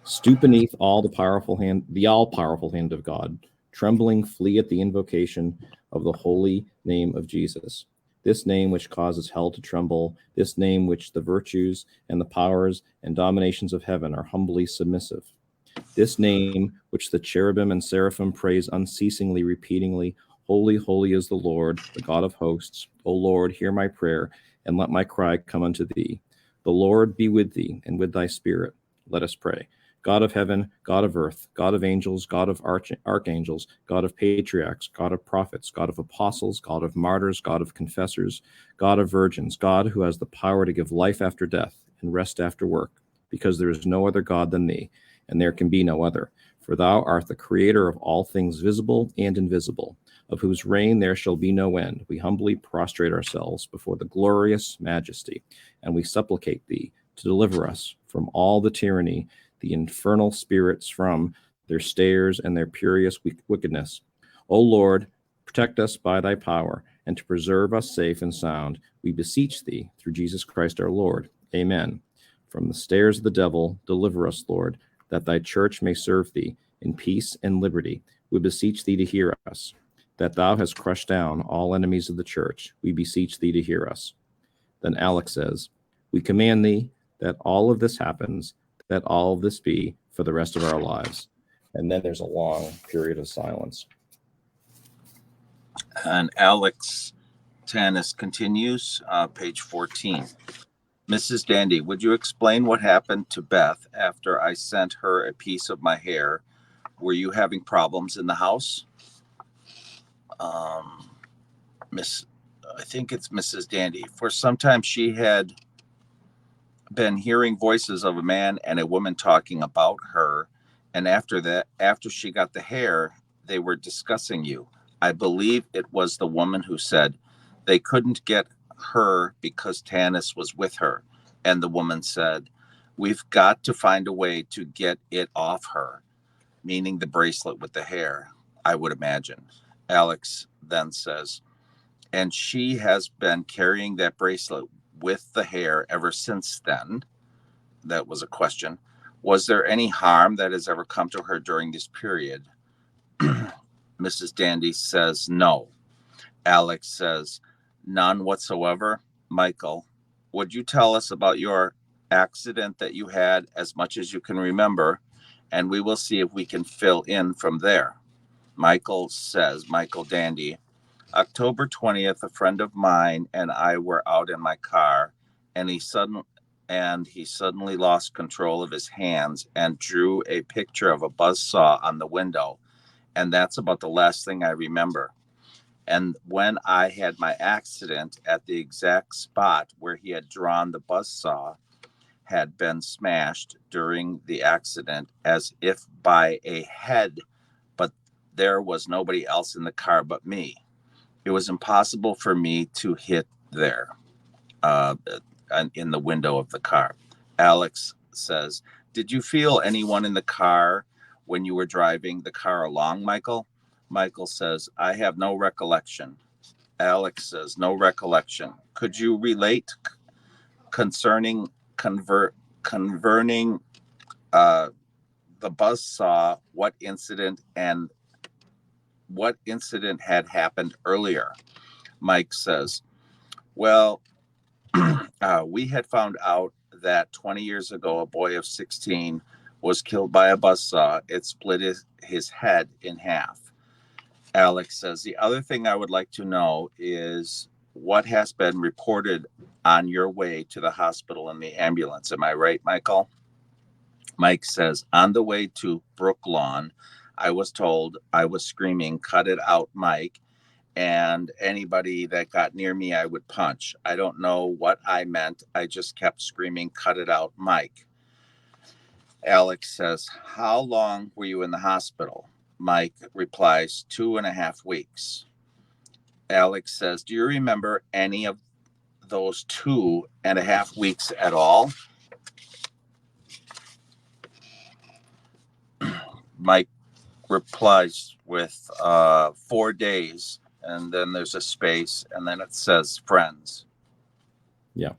Stoop beneath the all-powerful hand of God. Trembling, flee at the invocation of the holy name of Jesus. This name which causes hell to tremble, this name which the virtues and the powers and dominations of heaven are humbly submissive. This name which the cherubim and seraphim praise unceasingly, repeatingly, holy, holy is the Lord, the God of hosts. O Lord, hear my prayer, and let my cry come unto thee. The Lord be with thee, and with thy spirit. Let us pray. God of heaven, God of earth, God of angels, God of archangels, God of patriarchs, God of prophets, God of apostles, God of martyrs, God of confessors, God of virgins, God who has the power to give life after death and rest after work, because there is no other God than thee, and there can be no other. For thou art the creator of all things visible and invisible, of whose reign there shall be no end. We humbly prostrate ourselves before the glorious majesty, and we supplicate thee to deliver us from all the tyranny, the infernal spirits from their snares and their furious wickedness. O Lord, protect us by thy power, and to preserve us safe and sound, we beseech thee, through Jesus Christ our Lord. Amen. From the snares of the devil, deliver us, Lord, that thy church may serve thee in peace and liberty. We beseech thee to hear us. That thou hast crushed down all enemies of the church, we beseech thee to hear us. Then Alex says, we command thee that all of this happens, that all of this be for the rest of our lives. And then there's a long period of silence. And Alex Tanis continues, page 14. Mrs. Dandy, would you explain what happened to Beth after I sent her a piece of my hair? Were you having problems in the house? I think it's Mrs. Dandy. For some time, she had been hearing voices of a man and a woman talking about her. And after she got the hair, they were discussing you. I believe it was the woman who said they couldn't get her because Tanis was with her. And the woman said, we've got to find a way to get it off her, meaning the bracelet with the hair, I would imagine. Alex then says, and she has been carrying that bracelet with the hair ever since then. That was a question. Was there any harm that has ever come to her during this period? Mrs. Dandy says no. Alex says none whatsoever. Michael, would you tell us about your accident that you had as much as you can remember, and we will see if we can fill in from there. Michael Dandy, October 20th, a friend of mine and I were out in my car, and he suddenly lost control of his hands and drew a picture of a buzzsaw on the window. And that's about the last thing I remember. And when I had my accident, at the exact spot where he had drawn the buzzsaw had been smashed during the accident as if by a head, but there was nobody else in the car but me. It was impossible for me to hit there in the window of the car. Alex says, did you feel anyone in the car when you were driving the car along, Michael? Michael says, I have no recollection. Alex says, no recollection. Could you relate concerning converting the buzzsaw, what incident had happened earlier? Mike says, well, we had found out that 20 years ago, a boy of 16 was killed by a buzzsaw. It split his head in half. Alex says, the other thing I would like to know is what has been reported on your way to the hospital in the ambulance. Am I right, Michael? Mike says, on the way to Brooklawn, I was told I was screaming, cut it out, Mike. And anybody that got near me, I would punch. I don't know what I meant. I just kept screaming, cut it out, Mike. Alex says, how long were you in the hospital? Mike replies, 2.5 weeks. Alex says, do you remember any of those 2.5 weeks at all? Mike replies with 4 days, and then there's a space, and then it says friends. Yeah.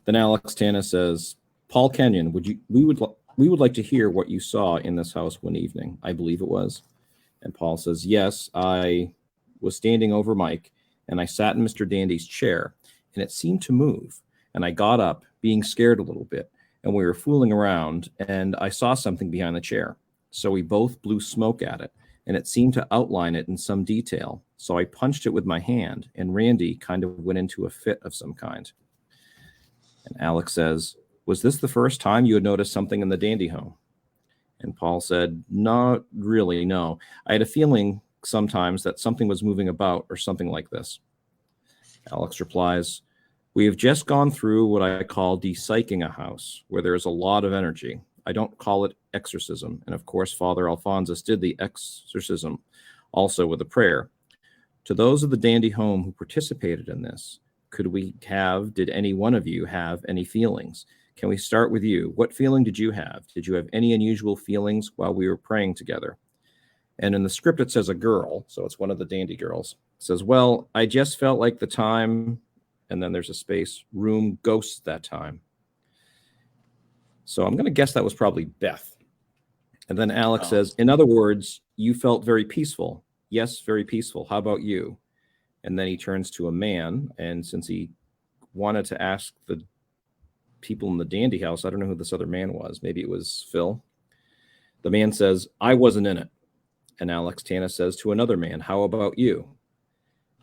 Then Alex Tana says, Paul Kenyon, we would like to hear what you saw in this house one evening. I believe it was. And Paul says, yes, I was standing over Mike, and I sat in Mr. Dandy's chair, and it seemed to move. And I got up, being scared a little bit, and we were fooling around, and I saw something behind the chair. So we both blew smoke at it, and it seemed to outline it in some detail. So I punched it with my hand, and Randy kind of went into a fit of some kind. And Alex says, was this the first time you had noticed something in the Dandy home? And Paul said, not really, no. I had a feeling sometimes that something was moving about or something like this. Alex replies, we have just gone through what I call de-psyching a house, where there is a lot of energy. I don't call it exorcism. And of course, Father Alphonsus did the exorcism also with a prayer. To those of the Dandy home who participated in this, did any one of you have any feelings? Can we start with you? What feeling did you have? Did you have any unusual feelings while we were praying together? And in the script, it says a girl, so it's one of the Dandy girls. It says, well, I just felt like the time, and then there's a space, room ghosts that time. So I'm going to guess that was probably Beth. And then Alex says, in other words, you felt very peaceful. Yes, very peaceful. How about you? And then he turns to a man, and since he wanted to ask the people in the Dandy house, I don't know who this other man was. Maybe it was Phil. The man says, I wasn't in it. And Alex Tana says to another man, how about you?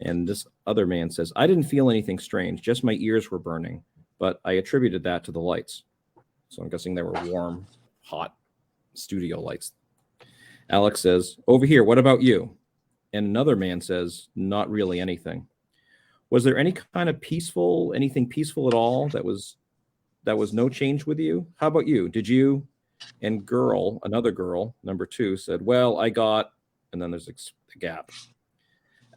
And this other man says, I didn't feel anything strange, just my ears were burning, but I attributed that to the lights. So I'm guessing they were warm, hot studio lights. Alex says, over here, what about you? And another man says, not really anything. Was there any kind of anything peaceful at all that was no change with you? How about you? Did you? And another girl, number 2, said, well, I got, and then there's a gap.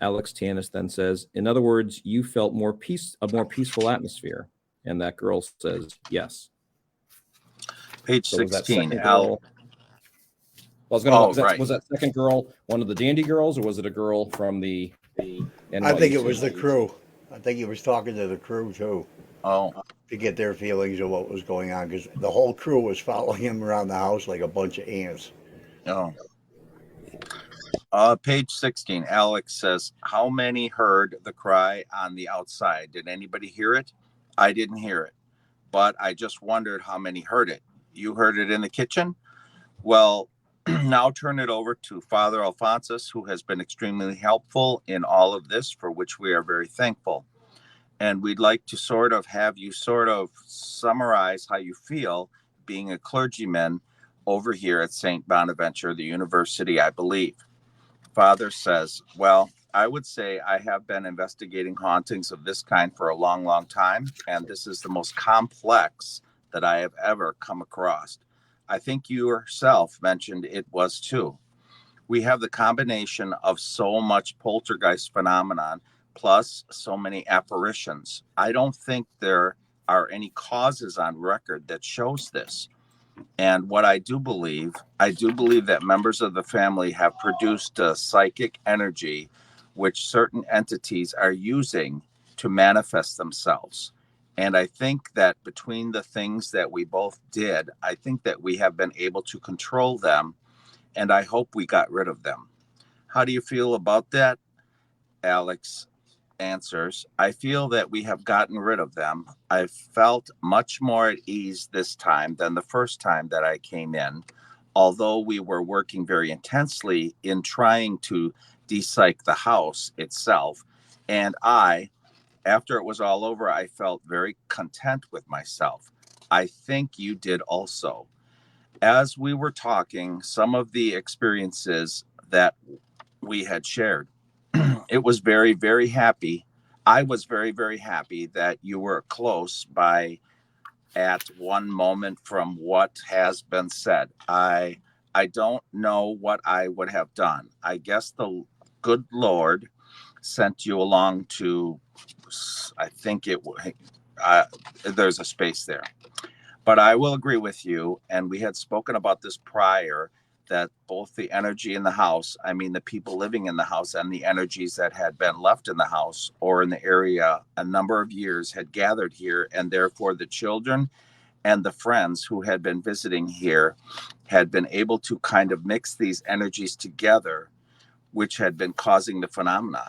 Alex Tanis then says, in other words, you felt a more peaceful atmosphere. And that girl says, yes. Page So 16. Was that second girl one of the dandy girls, or was it a girl from the NYU? I think it was the crew. I think he was talking to the crew too. Oh. To get their feelings of what was going on, because the whole crew was following him around the house like a bunch of ants. Oh. Page 16. Alex says, how many heard the cry on the outside? Did anybody hear it? I didn't hear it, but I just wondered how many heard it. You heard it in the kitchen? Well, now turn it over to Father Alphonsus, who has been extremely helpful in all of this, for which we are very thankful. And we'd like to have you summarize how you feel being a clergyman over here at St. Bonaventure, the university, I believe. Father says, well, I would say I have been investigating hauntings of this kind for a long, long time, and this is the most complex that I have ever come across. I think you yourself mentioned it was too. We have the combination of so much poltergeist phenomenon plus so many apparitions. I don't think there are any causes on record that shows this. And what I do believe that members of the family have produced a psychic energy which certain entities are using to manifest themselves. And I think that between the things that we both did, I think that we have been able to control them, and I hope we got rid of them. How do you feel about that? Alex answers, I feel that we have gotten rid of them. I felt much more at ease this time than the first time that I came in, although we were working very intensely in trying to de-psych the house itself. And after it was all over, I felt very content with myself. I think you did also. As we were talking, some of the experiences that we had shared, it was very, very happy. I was very, very happy that you were close by at one moment from what has been said. I don't know what I would have done. I guess the good Lord sent you along to, I think there's a space there. But I will agree with you, and we had spoken about this prior, that both the energy in the house, the people living in the house, and the energies that had been left in the house or in the area a number of years had gathered here, and therefore the children and the friends who had been visiting here had been able to kind of mix these energies together, which had been causing the phenomena.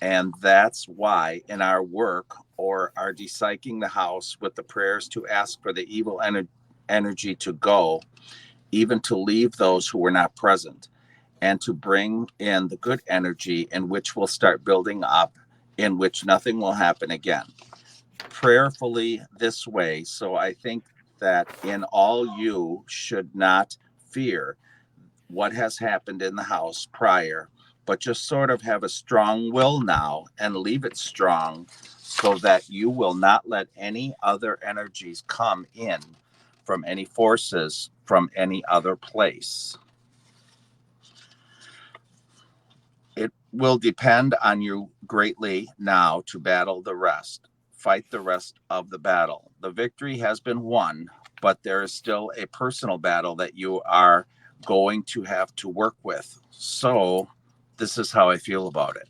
And that's why in our work or our de-psyching the house with the prayers to ask for the evil energy to go, even to leave those who were not present, and to bring in the good energy in which we'll start building up, in which nothing will happen again. Prayerfully this way. So I think that in all, you should not fear what has happened in the house prior, but just sort of have a strong will now and leave it strong so that you will not let any other energies come in from any forces from any other place. It will depend on you greatly now to battle the rest, fight the rest of the battle. The victory has been won, but there is still a personal battle that you are going to have to work with. So this is how I feel about it.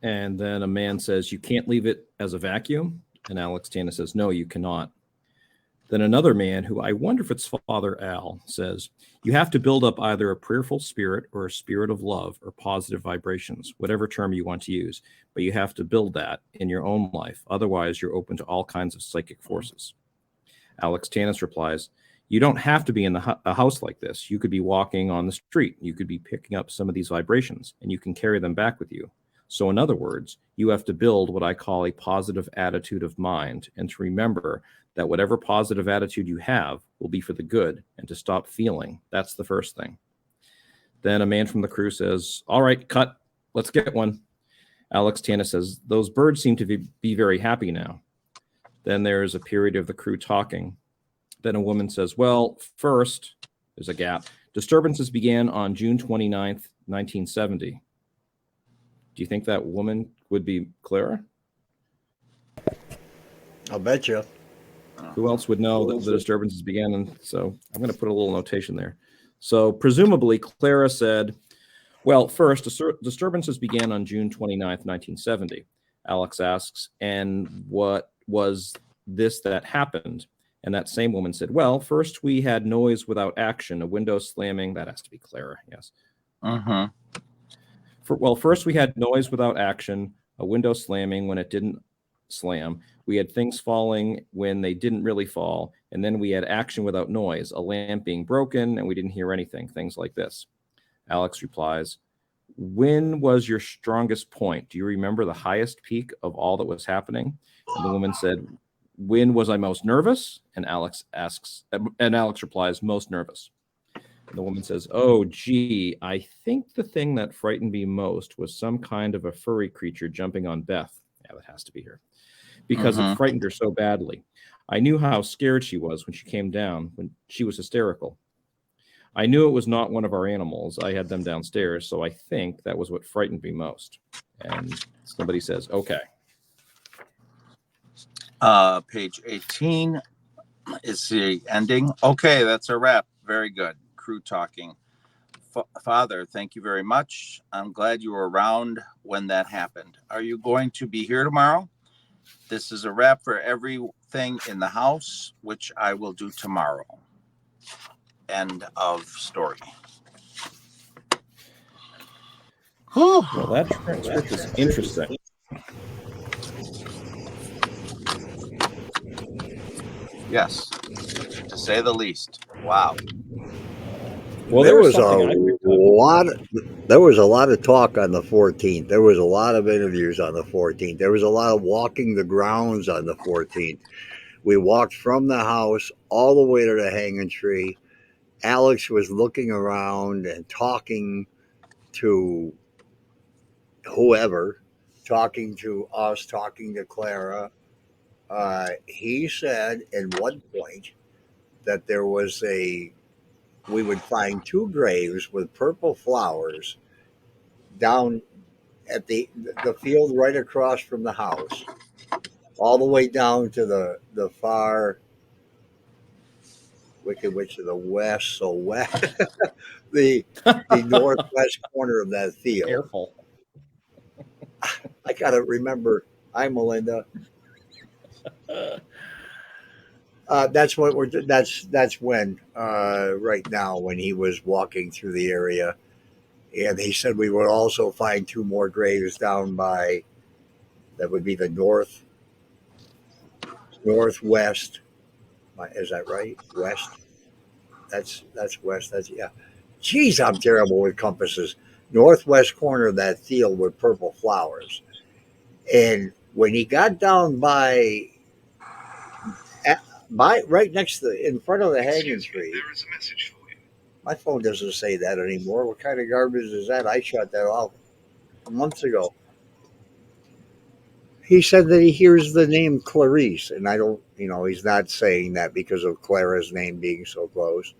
And then a man says, you can't leave it as a vacuum. And Alex Tana says, no, you cannot. Then another man, who I wonder if it's Father Al, says, you have to build up either a prayerful spirit or a spirit of love or positive vibrations, whatever term you want to use. But you have to build that in your own life. Otherwise, you're open to all kinds of psychic forces. Alex Tanis replies, you don't have to be in a house like this. You could be walking on the street. You could be picking up some of these vibrations, and you can carry them back with you. So in other words, you have to build what I call a positive attitude of mind, and to remember that whatever positive attitude you have will be for the good, and to stop feeling. That's the first thing. Then a man from the crew says, all right, cut. Let's get one. Alex Tana says, those birds seem to be very happy now. Then there's a period of the crew talking. Then a woman says, well, first, there's a gap. Disturbances began on June 29th, 1970. Do you think that woman would be Clara? I'll bet you. Who else would know that the disturbances began? And so I'm going to put a little notation there. So presumably Clara said, well, first, disturbances began on June 29th, 1970. Alex asks, and what was this that happened? And that same woman said, well, first we had noise without action, a window slamming. That has to be Clara, yes. Uh-huh. First we had noise without action, a window slamming when it didn't slam. We had things falling when they didn't really fall. And then we had action without noise, a lamp being broken, and we didn't hear anything, things like this. Alex replies, when was your strongest point? Do you remember the highest peak of all that was happening? And the woman said, when was I most nervous? And Alex replies, most nervous. And the woman says, oh, gee, I think the thing that frightened me most was some kind of a furry creature jumping on Beth. Yeah, that has to be her. Because it frightened her so badly. I knew how scared she was when she came down, when she was hysterical. I knew it was not one of our animals. I had them downstairs, so I think that was what frightened me most. And somebody says, okay. Page 18 is the ending. Okay, that's a wrap. Very good. Crew talking. Father, thank you very much. I'm glad you were around when that happened. Are you going to be here tomorrow? This is a wrap for everything in the house, which I will do tomorrow. End of story. Well, that transcript is interesting. Yes, to say the least. Wow. Well, there was a lot of talk on the 14th. There was a lot of interviews on the 14th. There was a lot of walking the grounds on the 14th. We walked from the house all the way to the hanging tree. Alex was looking around and talking to whoever, talking to us, talking to Clara. He said at one point that we would find two graves with purple flowers down at the field right across from the house, all the way down to the far wicked witch of the west, so west, the northwest corner of that field. Careful. I gotta remember. Hi, Melinda. That's when right now when he was walking through the area, and he said we would also find two more graves down by, that would be the northwest. Is that right? West. That's west. That's, yeah. Geez, I'm terrible with compasses. Northwest corner of that field with purple flowers, and when he got down by right next to in front of the hanging tree. There is a message for you. My phone doesn't say that anymore. What kind of garbage is that? I shut that off months ago. He said that he hears the name Clarice, and I don't, he's not saying that because of Clara's name being so close.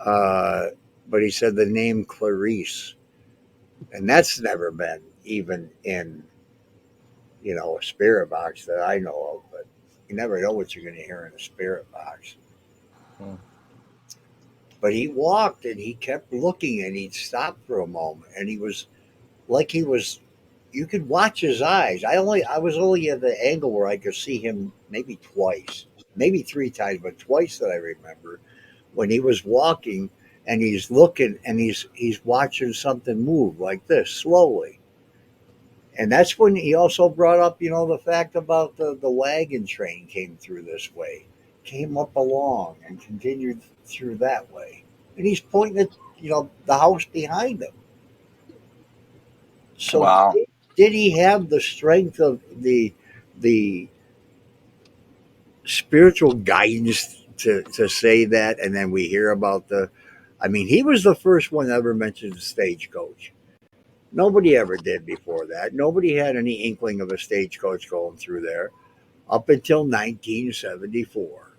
But he said the name Clarice, and that's never been even in, a spirit box that I know of, but you never know what you're going to hear in a spirit box. But he walked and he kept looking, and he'd stop for a moment, and he was like you could watch his eyes. I was only at the angle where I could see him maybe twice, maybe three times, but twice that I remember, when he was walking and he's looking and he's watching something move like this slowly. And that's when he also brought up, the fact about the wagon train came through this way, came up along and continued through that way. And he's pointing at, the house behind him. So Wow. did he have the strength of the spiritual guidance to say that? And then we hear about the. I mean, he was the first one that ever mentioned the stagecoach. Nobody ever did before that. Nobody had any inkling of a stagecoach going through there up until 1974.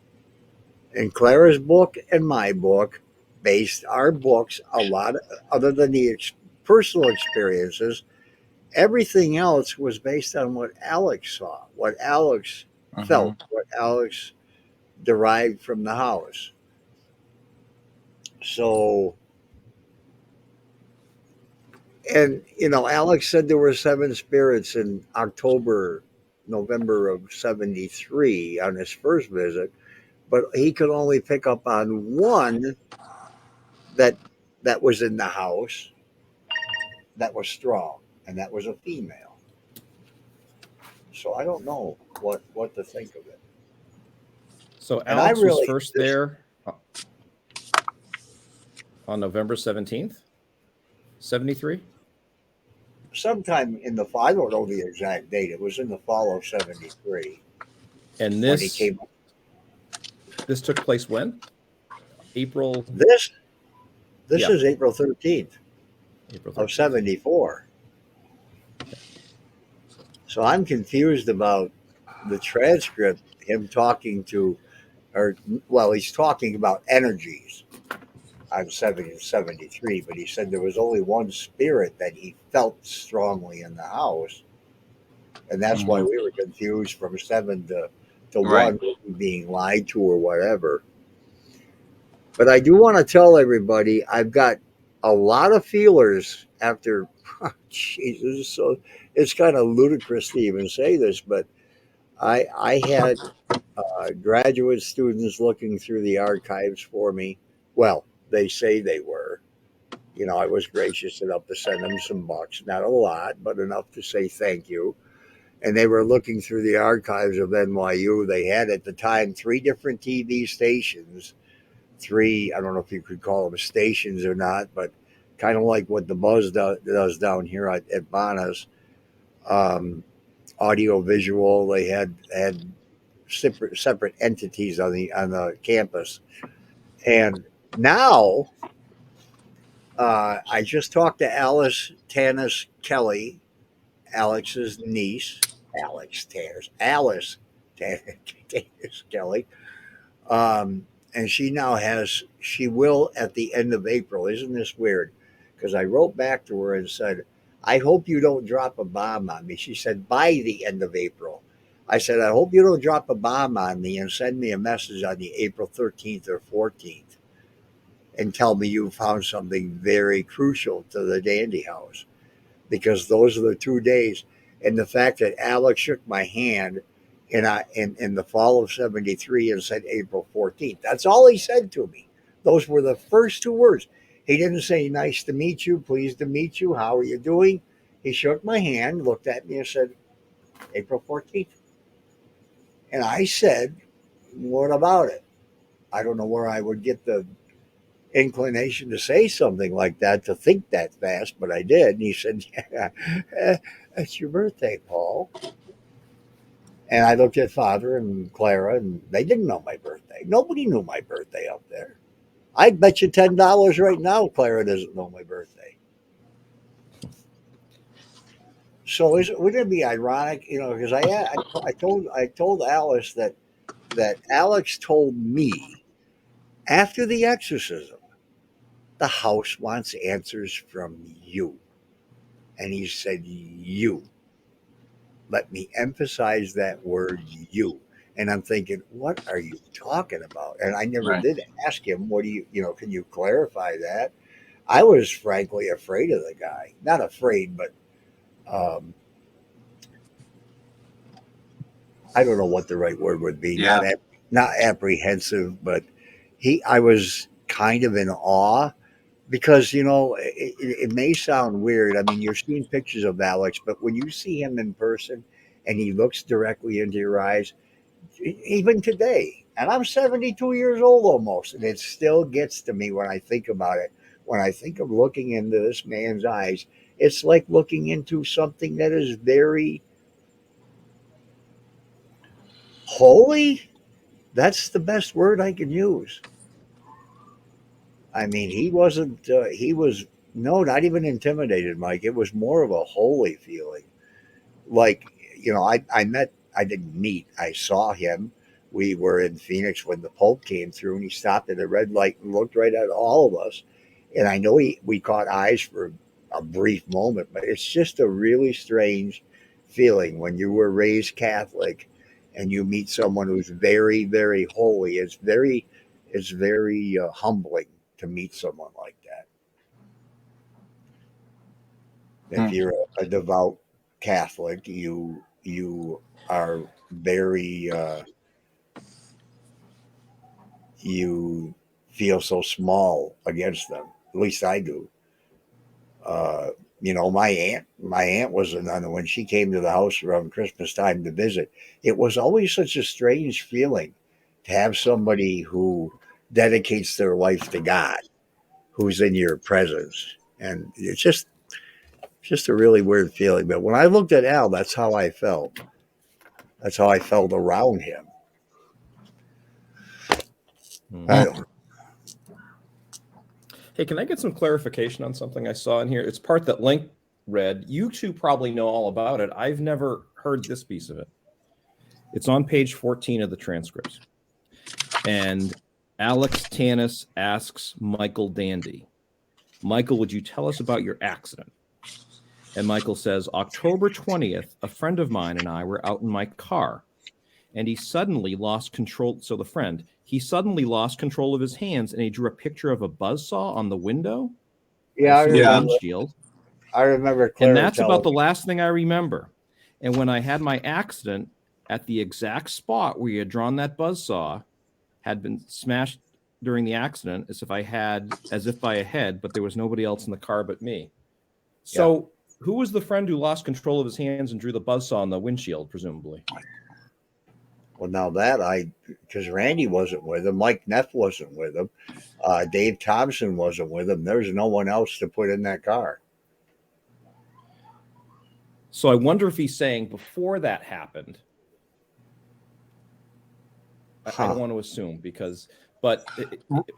In Clara's book and my book, based our books a lot, other than the personal experiences, everything else was based on what Alex saw, what Alex Mm-hmm. felt, what Alex derived from the house. So, and Alex said there were seven spirits in November of 73 on his first visit, but he could only pick up on one that that was in the house that was strong, and that was a female. So I don't know what to think of it. So And I Alex was really first this there on November 17th, 73. sometime in the fall. I don't know the exact date. It was in the fall of '73 And when he this came. this took place when? April. This this Yeah, is April 13th April of 13th. '74. So I'm confused about the transcript. Him talking to, or well, he's talking about energies on 73, but he said there was only one spirit that he felt strongly in the house, and that's why Mm-hmm. we were confused from seven to Right. one, being lied to or whatever. But I do want to tell everybody I've got a lot of feelers after. Jesus, so it's kind of ludicrous to even say this, but I had graduate students looking through the archives for me. Well, they say they were. I was gracious enough to send them some bucks, not a lot, but enough to say thank you. And they were looking through the archives of NYU. They had at the time three different TV stations. Three, I don't know if you could call them stations or not, but kind of like what the Buzz does down here at Bona's. Um, Audio visual. They had separate entities on the campus. And now I just talked to Alice Tanis Kelly, Alex's niece, Alice Tanis Kelly. And she will at the end of April. Isn't this weird? Because I wrote back to her and said, I hope you don't drop a bomb on me. She said, by the end of April. I said, I hope you don't drop a bomb on me and send me a message on the April 13th or 14th and tell me you found something very crucial to the Dandy House, because those are the 2 days. And the fact that Alex shook my hand in the fall of '73 and said April 14th. That's all he said to me. Those were the first two words. He didn't say nice to meet you, pleased to meet you, how are you doing? He shook my hand, looked at me and said April 14th. And I said, what about it? I don't know where I would get the inclination to say something like that, to think that fast, but I did. And he said, yeah, it's your birthday, Paul. And I looked at Father and Clara, and they didn't know my birthday. Nobody knew my birthday up there. I'd bet you $10 right now Clara doesn't know my birthday. So wouldn't it be ironic, because I told Alice that Alex told me after the exorcism, the house wants answers from you. And he said, you. Let me emphasize that word, you. And I'm thinking, what are you talking about? And I never Right. did ask him, what do can you clarify that? I was frankly afraid of the guy. Not afraid, but um, I don't know what the right word would be. Yeah. Not apprehensive, but I was kind of in awe, because it may sound weird. I mean, you're seeing pictures of Alex, but when you see him in person and he looks directly into your eyes, even today, and I'm 72 years old almost, and it still gets to me when I think about it. When I think of looking into this man's eyes it's like looking into something that is very holy. That's the best word I can use. I mean, he wasn't. He was no, not even intimidated, Mike. It was more of a holy feeling. Like, I didn't meet. I saw him. We were in Phoenix when the Pope came through, and he stopped at a red light and looked right at all of us. And I know we caught eyes for a brief moment, but it's just a really strange feeling when you were raised Catholic and you meet someone who's very, very holy. It's very humbling to meet someone like that. If Hmm. you're a devout Catholic, you are very you feel so small against them. At least I do. Uh, my aunt was a nun, and when she came to the house around Christmas time to visit, it was always such a strange feeling to have somebody who dedicates their life to God, who's in your presence, and it's just a really weird feeling. But when I looked at Al, that's how I felt. That's how I felt around him. I don't. Hey, can I get some clarification on something I saw in here? It's part that Link read. You two probably know all about it. I've never heard this piece of it. It's on page 14 of the transcripts. And Alex Tanis asks Michael Dandy, Michael, would you tell us about your accident? And Michael says, October 20th, a friend of mine and I were out in my car, and he suddenly lost control. So he suddenly lost control of his hands, and he drew a picture of a buzzsaw on the window. Yeah, I Yeah. remember. Windshield. I remember And Claire that's about the telling me. last thing I remember. And when I had my accident, at the exact spot where you had drawn that buzzsaw had been smashed during the accident as if by a head, but there was nobody else in the car but me. So who was the friend who lost control of his hands and drew the buzzsaw on the windshield, presumably? Well, now because Randy wasn't with him, Mike Neff wasn't with him, Dave Thompson wasn't with him. There's no one else to put in that car. So I wonder if he's saying before that happened. I don't want to assume but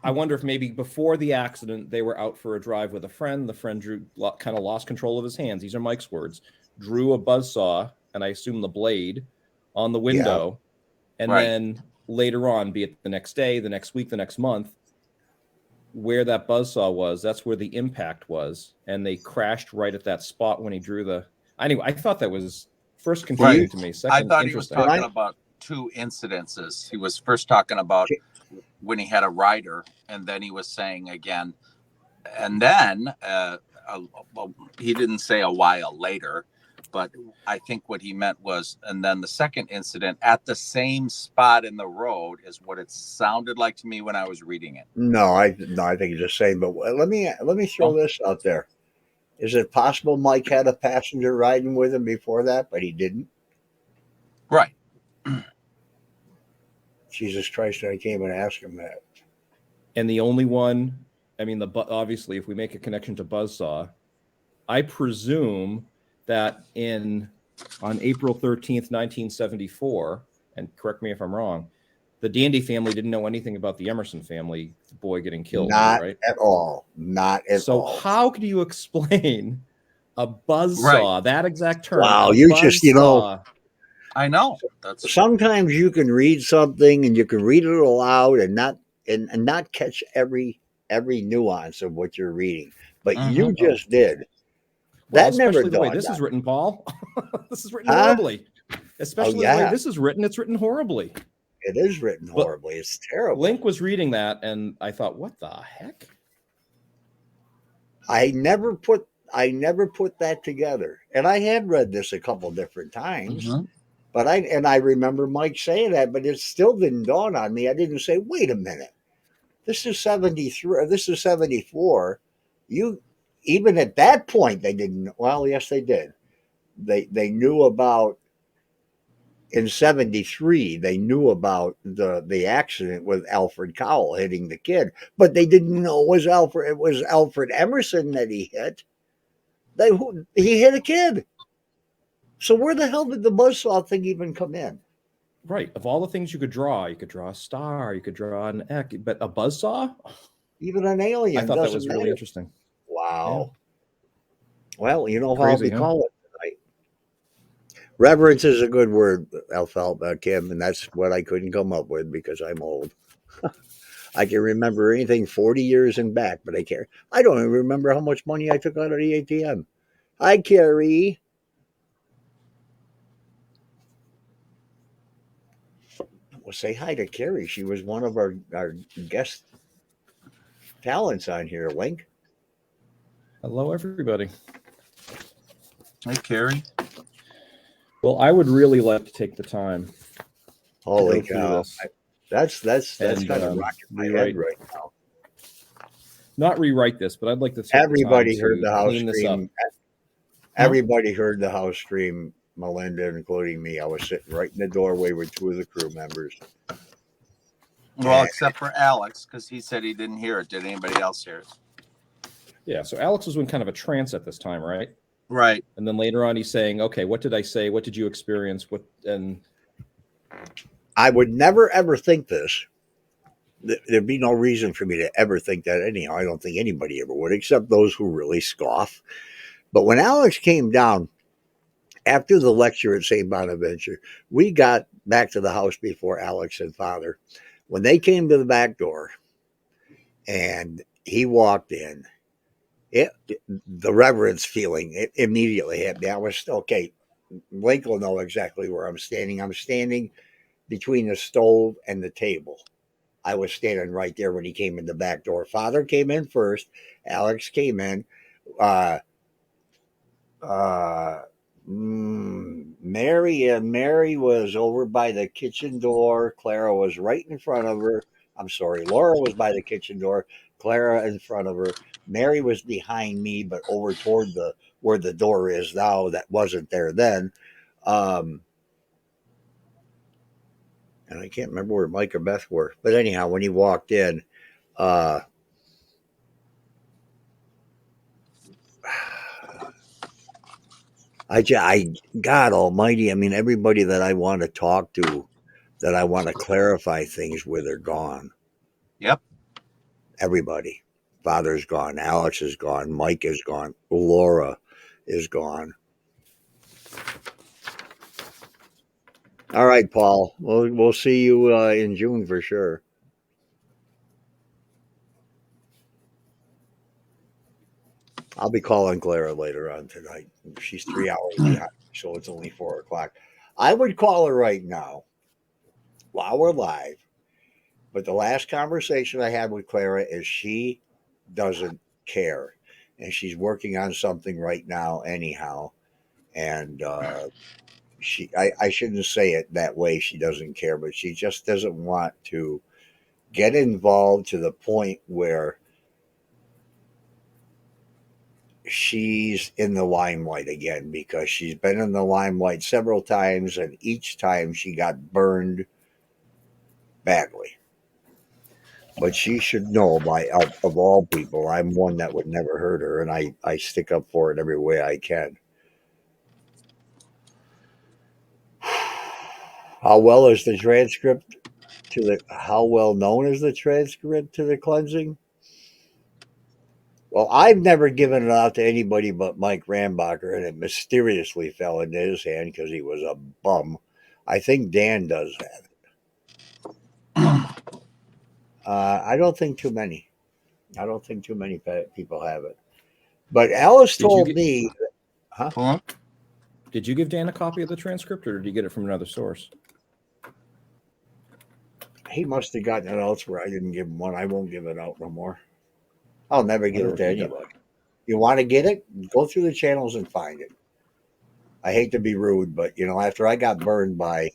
I wonder if maybe before the accident they were out for a drive with a friend. The friend kind of lost control of his hands. These are Mike's words. Drew a buzzsaw, and I assume the blade, on the window, and then later on, be it the next day, the next week, the next month, where that buzzsaw was, that's where the impact was, and they crashed right at that spot when he drew the. Anyway, I thought that was first confusing to me. Second, I thought interesting. he was talking about two incidences. He was first talking about when he had a rider, and then he was saying again, and then well, he didn't say a while later, but I think what he meant was, and then the second incident at the same spot in the road is what it sounded like to me when I was reading it. No, I think he's just saying. But let me throw this out there. Is it possible Mike had a passenger riding with him before that, but he didn't? Right. Jesus Christ, I can't even ask him that. And the only one, I mean, obviously, if we make a connection to buzzsaw, I presume that on April 13th, 1974, and correct me if I'm wrong, the Dandy family didn't know anything about the Emerson family boy getting killed. Not right? at all. Not at all. So how could you explain a buzzsaw, that exact term? Wow, you just, I know. Sometimes you can read something and you can read it aloud and not catch every nuance of what you're reading. But you just did. Well, That never especially the way dawned this on is me. written, Paul. This is written horribly. Especially the way yeah. this is written, it's written horribly. It is written horribly. It's terrible. Link was reading that, and I thought, what the heck? I never put that together. And I had read this a couple different times. But I remember Mike saying that, but it still didn't dawn on me. I didn't say, wait a minute. This is 73, this is 74. Even at that point they didn't. Well, yes, they did. They knew about in 73, they knew about the accident with Alfred Cowell hitting the kid, but they didn't know it was Alfred Emerson that he hit. He hit a kid. So where the hell did the buzzsaw thing even come in? Right. Of all the things you could draw a star, you could draw an X, but a buzzsaw? Even an I alien thought that doesn't was really matter. interesting. Yeah. Wow. Well, you know how I'll Crazy, be huh? calling tonight. Reverence is a good word, Alfalfa Kim, and that's what I couldn't come up with because I'm old. I can remember anything 40 years and back, but I can't. I don't even remember how much money I took out of the ATM. Hi, Carrie. Well, say hi to Carrie. She was one of our guest talents on here. Wink. Hello, everybody. Hey, Carrie. Well, I would really like to take the time Holy to go through cow! this That's and kind of rocking my head rewrite, right now. not rewrite this, but I'd like to take the time Everybody heard to the house clean this up. stream. Huh? Everybody heard the house stream. Melinda, including me. I was sitting right in the doorway with two of the crew members. Well, except for Alex, because he said he didn't hear it. Did anybody else hear it? Yeah, so Alex was in kind of a trance at this time, right? Right. And then later on, he's saying, "Okay, what did I say? What did you experience? What?" And I would never ever think this. There'd be no reason for me to ever think that anyhow. I don't think anybody ever would, except those who really scoff. But when Alex came down after the lecture at St. Bonaventure, we got back to the house before Alex and Father. When they came to the back door and he walked in, the reverence feeling it immediately hit me. I was still okay. Blake will know exactly where I'm standing. I'm standing between the stove and the table. I was standing right there when he came in the back door. Father came in first. Alex came in. Uh, uh, Mary was over by the kitchen door. Clara was right in front of her. I'm sorry, Laura was by the kitchen door. Clara in front of her. Mary was behind me, but over toward the where the door is now. That wasn't there then. Um, and I can't remember where Mike or Beth were. But anyhow, when he walked in, uh, God Almighty, I mean, everybody that I want to talk to, that I want to clarify things with, are gone. Yep. Everybody. Father's gone. Alex is gone. Mike is gone. Laura is gone. All right, Paul. We'll see you in June for sure. I'll be calling Clara later on tonight. She's 3 hours behind, so it's only 4 o'clock. I would call her right now while we're live. But the last conversation I had with Clara is she doesn't care. And she's working on something right now, anyhow. And I shouldn't say it that way, she doesn't care, but she just doesn't want to get involved to the point where she's in the limelight again because she's been in the limelight several times and each time she got burned badly. But she should know of all people, I'm one that would never hurt her, and I stick up for it every way I can. How well is the transcript how well known is the transcript to the cleansing? Well, I've never given it out to anybody but Mike Rambacher, and it mysteriously fell into his hand because he was a bum. I think Dan does that. I don't think too many. I don't think too many people have it. But Alice did you told get? me, huh? Huh? Did you give Dan a copy of the transcript, or did you get it from another source? He must have gotten it elsewhere. I didn't give him one. I won't give it out no more. I'll never I give wonder it if to he got. anybody. You want to get it? Go through the channels and find it. I hate to be rude, but after I got burned by,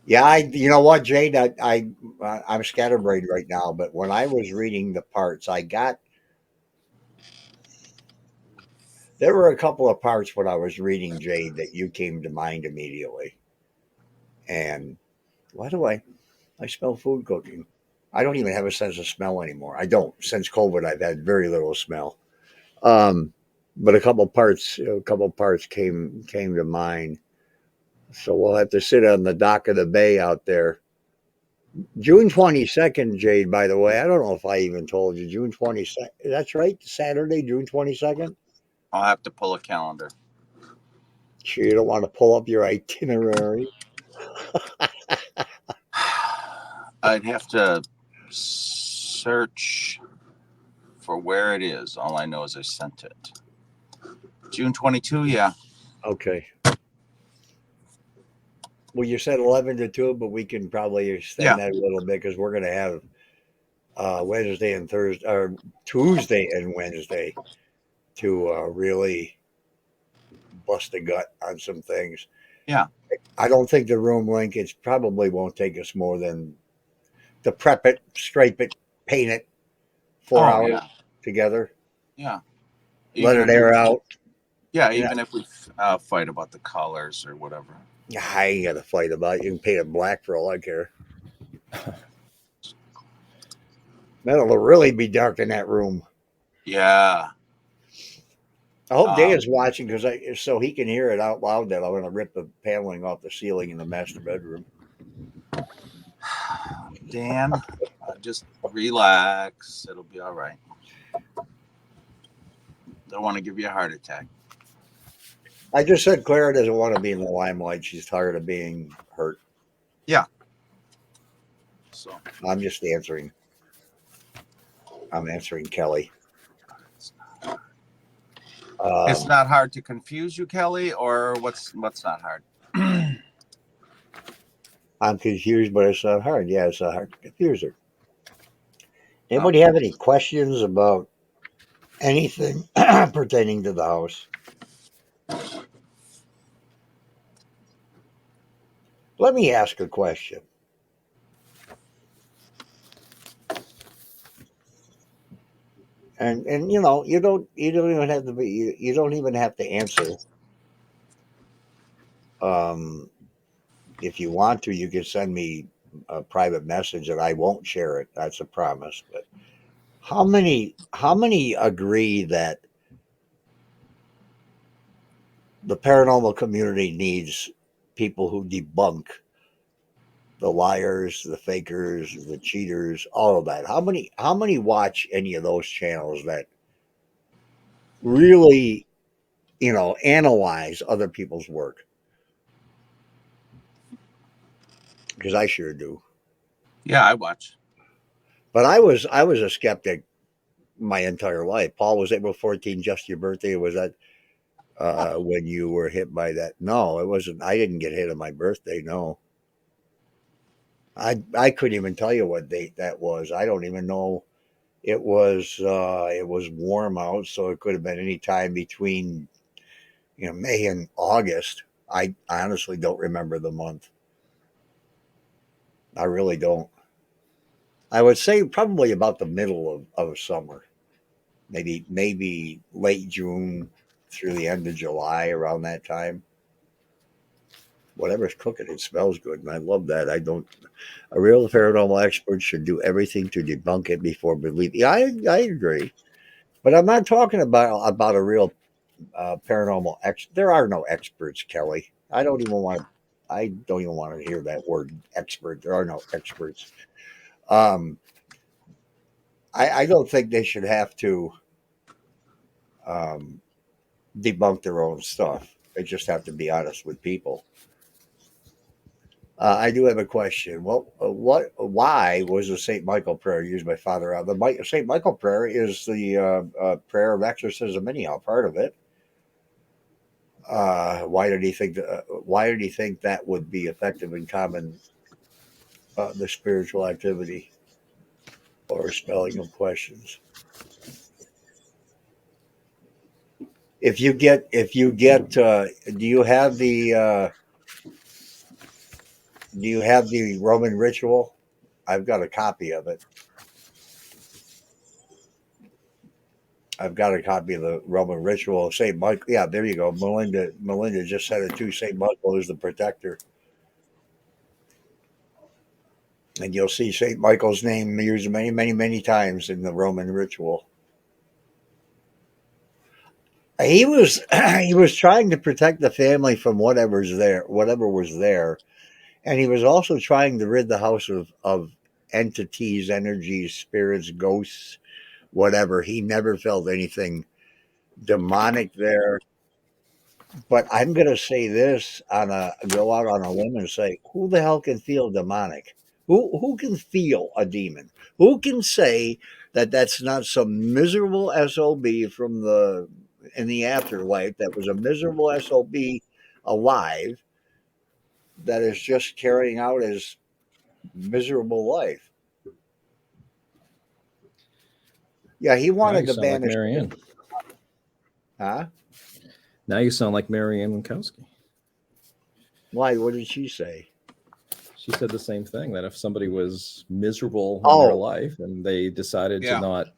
yeah, you know what, Jade, I'm scatterbrained right now. But when I was reading the parts, there were a couple of parts when I was reading Jade that you came to mind immediately. And why do I smell food cooking? I don't even have a sense of smell anymore. I don't. Since COVID, I've had very little smell. Um, but a couple parts came to mind. So we'll have to sit on the dock of the bay out there. June 22nd, Jade, by the way. I don't know if I even told you. June 22nd. That's right. Saturday, June 22nd. I'll have to pull a calendar. Sure, you don't want to pull up your itinerary. I'd have to search for where it is. All I know is I sent it. June 22, yeah. Okay. Well, you said 11 to 2, but we can probably extend that a little bit because we're going to have Wednesday and Thursday, or Tuesday and Wednesday to really bust a gut on some things. Yeah. I don't think the room link, it probably won't take us more than to prep it, scrape it, paint it, 4 hours together. Yeah. Let it air out. Yeah, even if we fight about the colors or whatever. I ain't got to fight about it. You can paint it black for all I care. It'll really be dark in that room. Yeah. I hope Dan's watching so he can hear it out loud that I'm going to rip the paneling off the ceiling in the master bedroom. Dan, just relax. It'll be all right. Don't want to give you a heart attack. I just said Clara doesn't want to be in the limelight. She's tired of being hurt. Yeah. So I'm just answering. I'm answering Kelly. It's not hard to confuse you, Kelly, or what's not hard? I'm confused, but it's not hard. Yeah, it's not hard to confuse her. Anybody have any questions about anything pertaining to the house? Let me ask a question. And you know, you don't even have to be you don't even have to answer. If you want to, you can send me a private message and I won't share it. That's a promise. But how many agree that the paranormal community needs people who debunk the liars, the fakers, the cheaters, all of that? How many watch any of those channels that really, analyze other people's work? Because I sure do. Yeah, I watch. But I was a skeptic my entire life. Paul, was April 14th just your birthday? Or was that when you were hit by that? No, it wasn't. I didn't get hit on my birthday. No, I couldn't even tell you what date that was. I don't even know. It was warm out, so it could have been any time between May and August. I honestly don't remember the month. I really don't. I would say probably about the middle of summer, maybe late June through the end of July, around that time. Whatever's cooking, it smells good, and I love that. I don't. A real paranormal expert should do everything to debunk it before believing. Yeah, I agree, but I'm not talking about a real paranormal There are no experts, Kelly. I don't even want to. I don't even want to hear that word expert. There are no experts. Um, I don't think they should have to um, debunk their own stuff. They just have to be honest with people. I do have a question. Why was the Saint Michael prayer used by Father Al? The Saint Michael prayer is the prayer of exorcism, anyhow, part of it. Why did he think that? Why did he think that would be effective in common the spiritual activity or spelling of questions? If you get, do you have the Roman ritual? I've got a copy of it. I've got a copy of the Roman ritual of Saint Michael. Yeah, there you go. Melinda just said it too. Saint Michael is the protector, and you'll see Saint Michael's name used many, many, many times in the Roman ritual. He was he was trying to protect the family from whatever was there, and he was also trying to rid the house of entities, energies, spirits, ghosts, whatever. He never felt anything demonic there. But I'm going to say this on a go out on a limb and say, who the hell can feel demonic? Who can feel a demon? Who can say that that's not some miserable sob from the in the afterlife that was a miserable sob alive that is just carrying out his miserable life? Yeah, he Now wanted you to sound like banish. Marianne. Huh? Now you sound like Marianne Winkowski. Why? What did she say? She said the same thing, that if somebody was miserable in their Oh, life and they decided to Yeah. not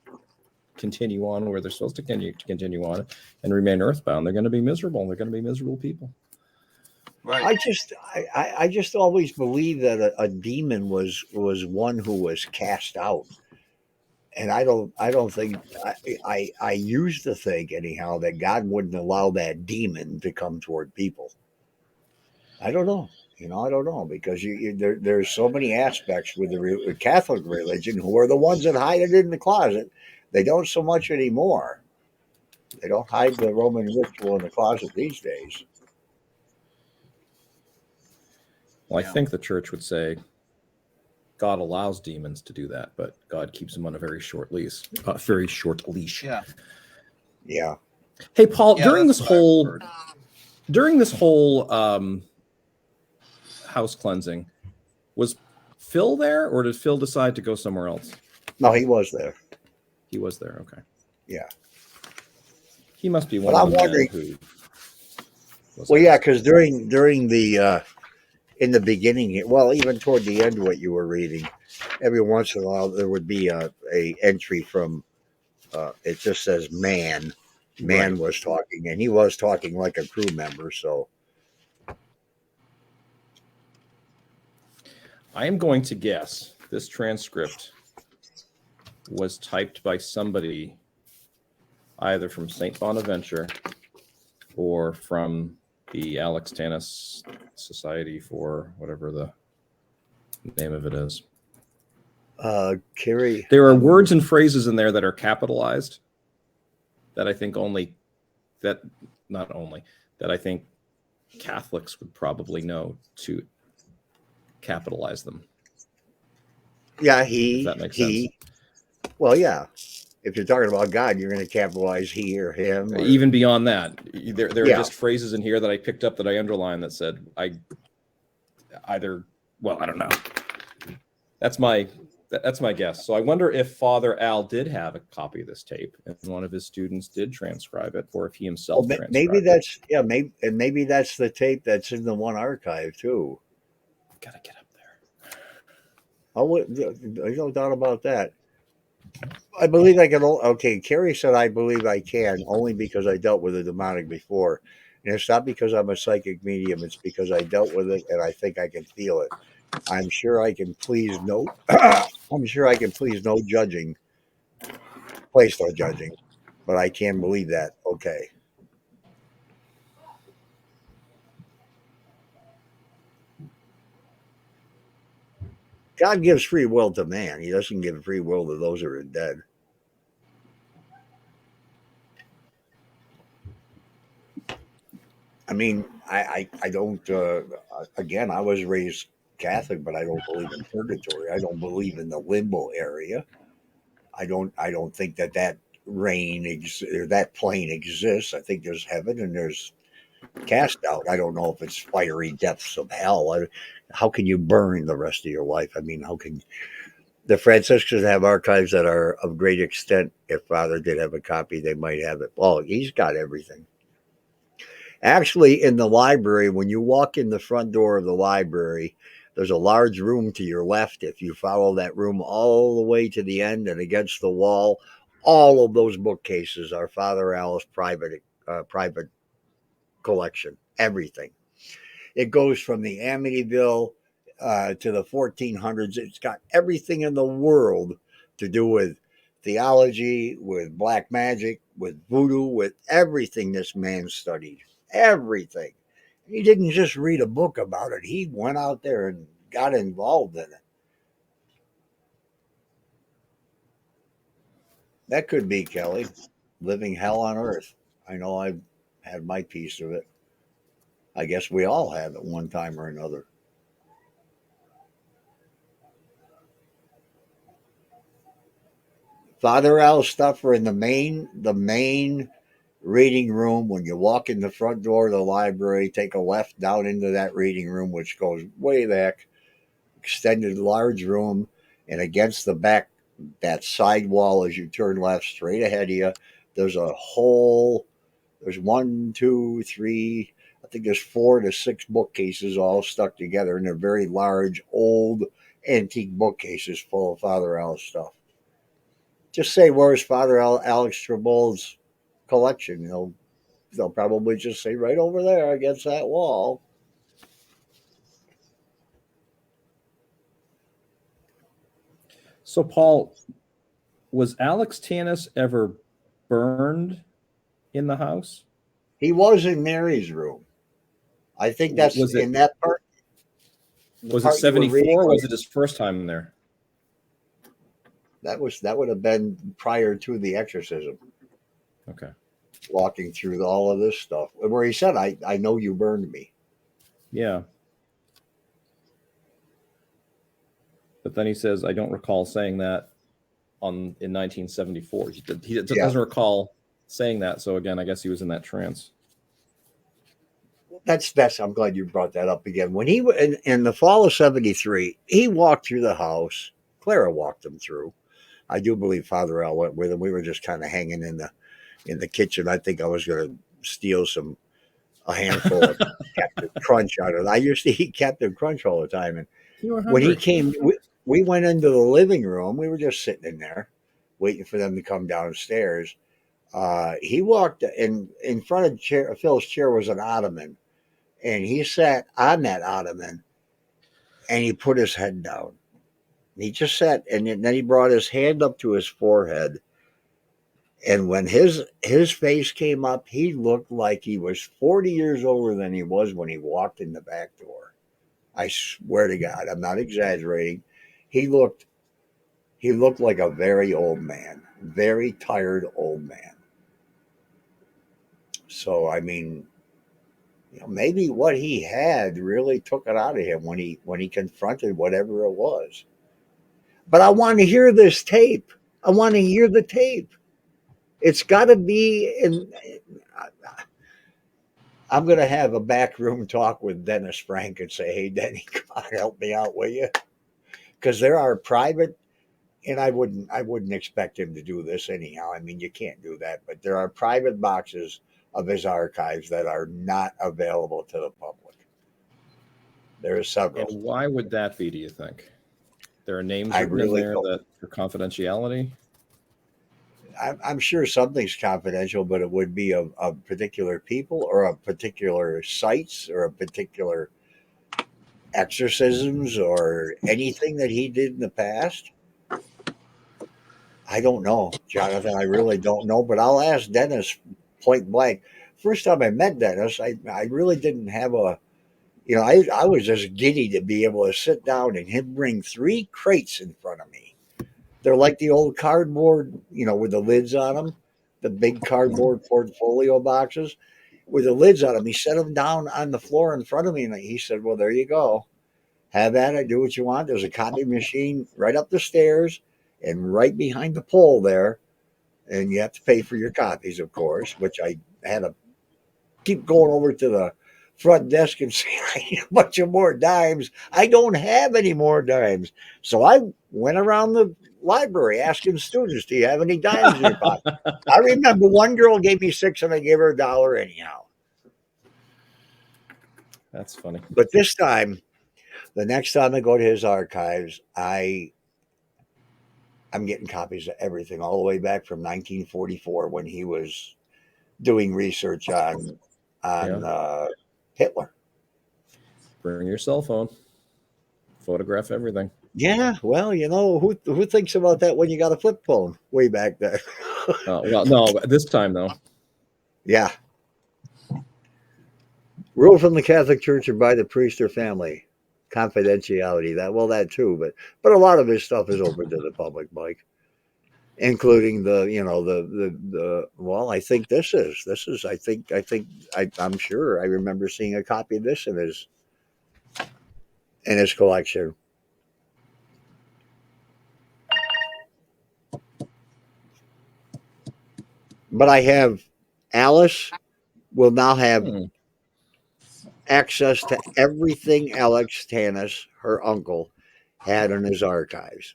continue on where they're supposed to continue on and remain earthbound, they're going to be miserable. They're going to be miserable people. Right. I just always believed that a demon was one who was cast out, and I don't think I used to think anyhow that God wouldn't allow that demon to come toward people. I don't know. I don't know because there's so many aspects with the Catholic religion who are the ones that hide it in the closet. They don't so much anymore. They don't hide the Roman ritual in the closet these days. Well, Yeah. I think the church would say God allows demons to do that, but God keeps them on a very short leash. Yeah. Yeah. Hey, Paul, Yeah, during that's this what I've whole heard. house cleansing, was Phil there, or did Phil decide to go somewhere else? No, he was there. He was there. Okay. Yeah. He must be But one of I'm the men wondering. who was Well, yeah, asked. because during the in the beginning, well, even toward the end, what you were reading, every once in a while there would be a entry from. It just says man. Man Right. was talking, and he was talking like a crew member. So I am going to guess this transcript was typed by somebody either from St. Bonaventure or from the Alex Tanis Society for whatever the name of it is. Carrie, There are words and phrases in there that are capitalized that I think that I think Catholics would probably know to capitalize them. Yeah, If that makes sense. Well, yeah. If you're talking about God, you're going to capitalize he or him. Or, Even beyond that, there are Yeah. just phrases in here that I picked up that I underlined that said I don't know. That's my guess. So I wonder if Father Al did have a copy of this tape and one of his students did transcribe it, or if he himself transcribed maybe it. that's maybe that's the tape that's in the one archive too. Gotta get up there. There's no doubt about that. I believe I can. Okay, Carrie said I believe I can only because I dealt with the demonic before, and it's not because I'm a psychic medium. It's because I dealt with it and I think I can feel it. I'm sure I can please no. I'm sure I can please no judging, place no judging, but I can believe that. Okay. God gives free will to man. He doesn't give free will to those who are dead. I mean, I don't. Again, I was raised Catholic, but I don't believe in purgatory. I don't believe in the limbo area. I don't think that or that plane exists. I think there's heaven and there's cast out. I don't know if it's fiery depths of hell. How can you burn the rest of your life? I mean, how can the Franciscans have archives that are of great extent? If Father did have a copy, they might have it. Well, he's got everything. Actually, in the library, when you walk in the front door of the library, there's a large room to your left. If you follow that room all the way to the end and against the wall, all of those bookcases are Father Al's private collection. Everything. It goes from the Amityville to the 1400s. It's got everything in the world to do with theology, with black magic, voodoo, with everything this man studied. Everything. He didn't just read a book about it. He went out there and got involved in it. That could be Kelly, living hell on earth. I know I've had my piece of it. I guess we all have at one time or another. Father Al's stuff are in the main reading room. When you walk in the front door of the library, take a left down into that reading room, which goes way back, extended large room, and against the back, that side wall as you turn left, straight ahead of you, there's a whole, there's one, two, three, I think there's 4 to 6 bookcases all stuck together, and they're very large, old, antique bookcases full of Father Al's stuff. Just say, where's Father Alex Treble's collection? They'll probably just say right over there against that wall. So, Paul, was Alex Tanis ever burned in the house? He was in Mary's room. I think that's Was it in that part. was it Part you were reading, 74 or was it his first time there? that would have been prior to the exorcism, Okay. walking through all of this stuff where he said, I know you burned me. Yeah. But then he says, I don't recall saying that in 1974. He doesn't recall saying that. So again, I guess he was in that trance. That's I'm glad you brought that up again. When he in the fall of 73, he walked through the house. Clara walked him through. I do believe Father Al went with him. We were just kind of hanging in the kitchen. I think I was going to steal a handful of Captain Crunch out of it. I used to eat Captain Crunch all the time. And You were when he hungry. came, we went into the living room. We were just sitting in there waiting for them to come downstairs. He walked in front of Phil's chair was an ottoman, and he sat on that ottoman and he put his head down. He just sat, and then he brought his hand up to his forehead. And when his face came up, he looked like he was 40 years older than he was when he walked in the back door. I swear to God, I'm not exaggerating. He looked like a very old man, very tired old man. So I mean, maybe what he had really took it out of him when he confronted whatever it was. But I want to hear this tape. I want to hear the tape. It's got to be in. I'm going to have a backroom talk with Dennis Frank and say, "Hey, Denny, come on, help me out, will you?" Because there are private, and I wouldn't expect him to do this anyhow. I mean, you can't do that. But there are private boxes of his archives that are not available to the public. There are several. And why would that be, do you think? There are names I written in really there don't. that for confidentiality? I'm sure something's confidential, but it would be of particular people or of particular sites or of particular exorcisms or anything that he did in the past. I don't know, Jonathan. I really don't know, but I'll ask Dennis point blank. First time I met Dennis, I really didn't have I was just giddy to be able to sit down and him bring 3 crates in front of me. They're like the old cardboard, with the lids on them, the big cardboard portfolio boxes with the lids on them. He set them down on the floor in front of me, and he said, "Well, there you go. Have at it. Do what you want. There's a copy machine right up the stairs and right behind the pole there, and you have to pay for your copies, of course." Which I had to keep going over to the front desk and saying, "I need a bunch of more dimes. I don't have any more dimes." So I went around the library asking students, "Do you have any dimes in your pocket?" I remember one girl gave me 6 and I gave her $1 anyhow. That's funny. But this time, the next time I go to his archives, I'm getting copies of everything all the way back from 1944 when he was doing research on Hitler. Bring your cell phone. Photograph everything. Yeah, well, who thinks about that when you got a flip phone way back there? Well, no, this time though. Yeah. Rule from the Catholic Church or by the priest or family. Confidentiality. That too, but a lot of his stuff is open to the public, Mike, including the well, I think this is I'm sure I remember seeing a copy of this in his collection. But I have Alice will now have access to everything Alex Tanis, her uncle, had in his archives.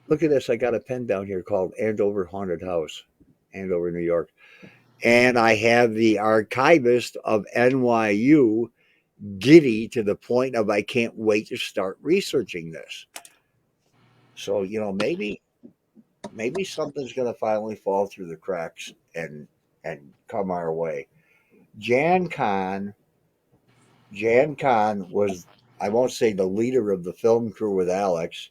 Look at this. I got a pen down here called Andover Haunted House, Andover, New York. And I have the archivist of NYU giddy to the point of I can't wait to start researching this. So, maybe something's going to finally fall through the cracks and come our way. Jan Kahn was, I won't say the leader of the film crew with Alex,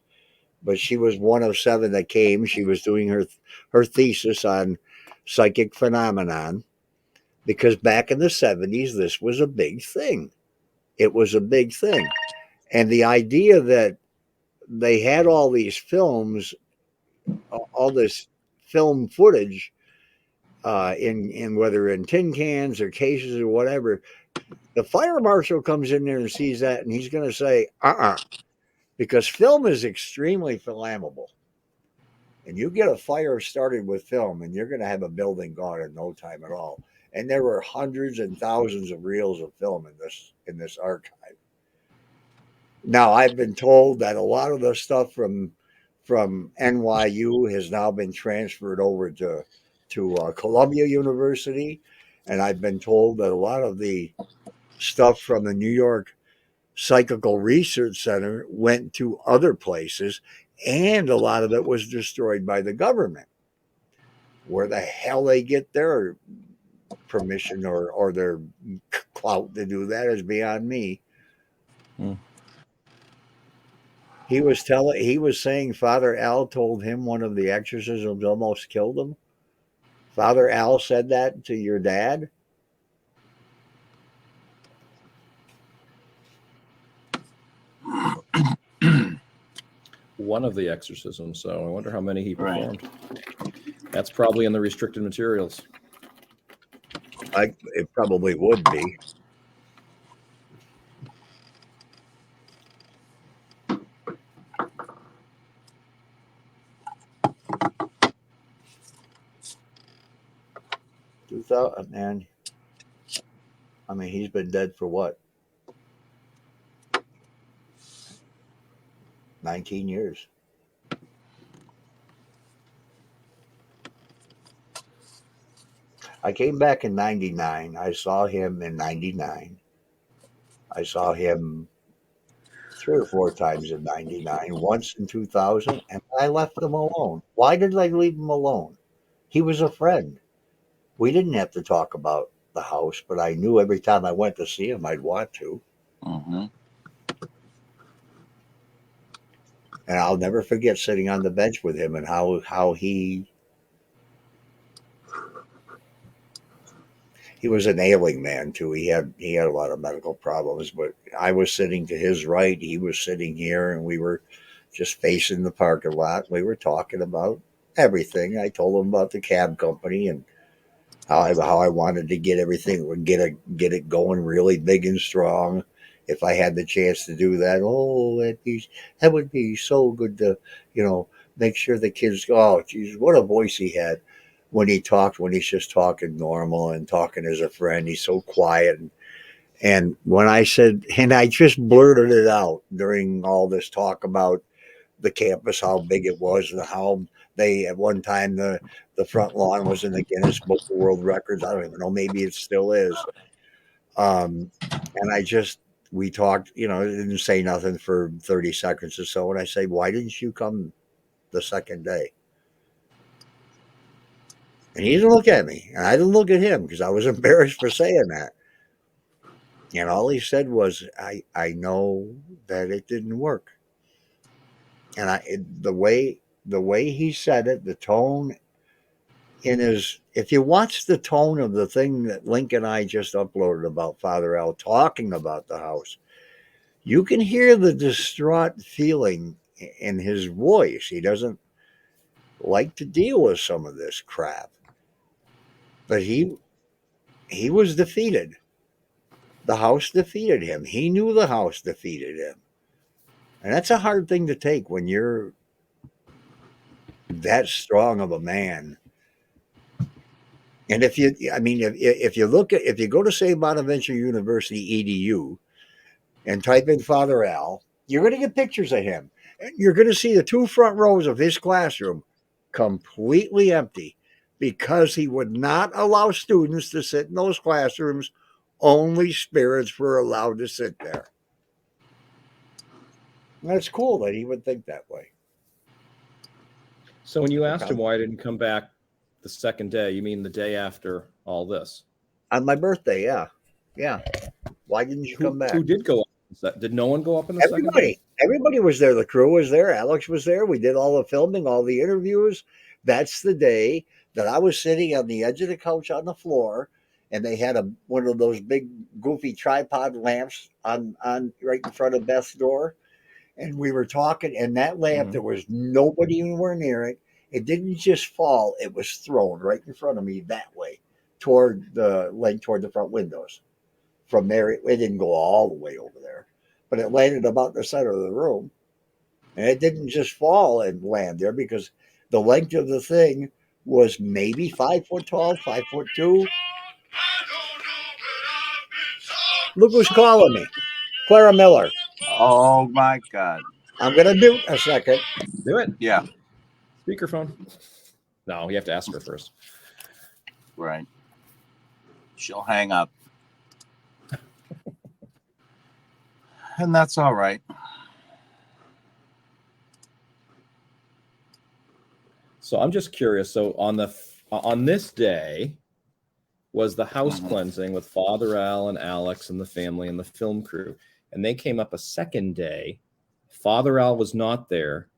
but she was one of 7 that came. She was doing her thesis on psychic phenomenon because back in the 70s, this was a big thing. It was a big thing. And the idea that they had all these films, all this film footage, in whether in tin cans or cases or whatever, the fire marshal comes in there and sees that, and he's going to say, because film is extremely flammable. And you get a fire started with film, and you're going to have a building gone in no time at all. And there were hundreds and thousands of reels of film in this archive. Now, I've been told that a lot of the stuff from NYU has now been transferred over to Columbia University, and I've been told that a lot of the stuff from the New York Psychical Research Center went to other places, and a lot of it was destroyed by the government. Where the hell they get their permission or their clout to do that is beyond me. He was saying Father Al told him one of the exorcisms almost killed him. Father Al said that to your dad? One of the exorcisms, so I wonder how many he performed. Right. That's probably in the restricted materials. It probably would be. Man. I mean, he's been dead for what? 19 years. I came back in 99. I saw him in 99. I saw him 3 or 4 times in 99, once in 2000, and I left him alone. Why did I leave him alone? He was a friend. We didn't have to talk about the house, but I knew every time I went to see him, I'd want to. Mm-hmm. And I'll never forget sitting on the bench with him and how he was an ailing man too. He had a lot of medical problems, but I was sitting to his right, he was sitting here, and we were just facing the parking lot. We were talking about everything. I told him about the cab company and how I wanted to get everything, get it going really big and strong. If I had the chance to do that, that would be so good to, make sure the kids go, oh, geez, what a voice he had when he talked, when he's just talking normal and talking as a friend. He's so quiet. And when I said, and I just blurted it out during all this talk about the campus, how big it was, and how they, at one time, the front lawn was in the Guinness Book of World Records. I don't even know, maybe it still is. And we talked, didn't say nothing for 30 seconds or so. And I say, why didn't you come the second day? And he didn't look at me, and I didn't look at him because I was embarrassed for saying that. And all he said was, I know that it didn't work. And the way the way he said it, the tone in his, if you watch the tone of the thing that Link and I just uploaded about Father Al talking about the house, you can hear the distraught feeling in his voice. He doesn't like to deal with some of this crap. But he was defeated. The house defeated him. He knew the house defeated him. And that's a hard thing to take when you're that strong of a man. And if you, I mean, if you look at, if you go to say Bonaventure University EDU and type in Father Al, you're going to get pictures of him. You're going to see the two front rows of his classroom completely empty because he would not allow students to sit in those classrooms. Only spirits were allowed to sit there. And that's cool that he would think that way. So when you asked him why I didn't come back the second day, you mean the day after all this? On my birthday, yeah. Yeah. Why didn't you come back? Who did go up? Did no one go up in the second day? Everybody was there. The crew was there. Alex was there. We did all the filming, all the interviews. That's the day that I was sitting on the edge of the couch on the floor, and they had one of those big goofy tripod lamps on right in front of Beth's door. And we were talking, and that lamp, there was nobody anywhere near it. It didn't just fall, it was thrown right in front of me that way, toward the front windows. From there, it didn't go all the way over there, but it landed about the center of the room. And it didn't just fall and land there because the length of the thing was maybe 5 foot tall, 5'2". Look who's calling me. Clara Miller. Oh my God. I'm going to mute a second. Do it. Yeah. Speakerphone. No, you have to ask her first. Right. She'll hang up. And that's all right. So I'm just curious. So on this day was the house cleansing with Father Al and Alex and the family and the film crew. And they came up a second day. Father Al was not there.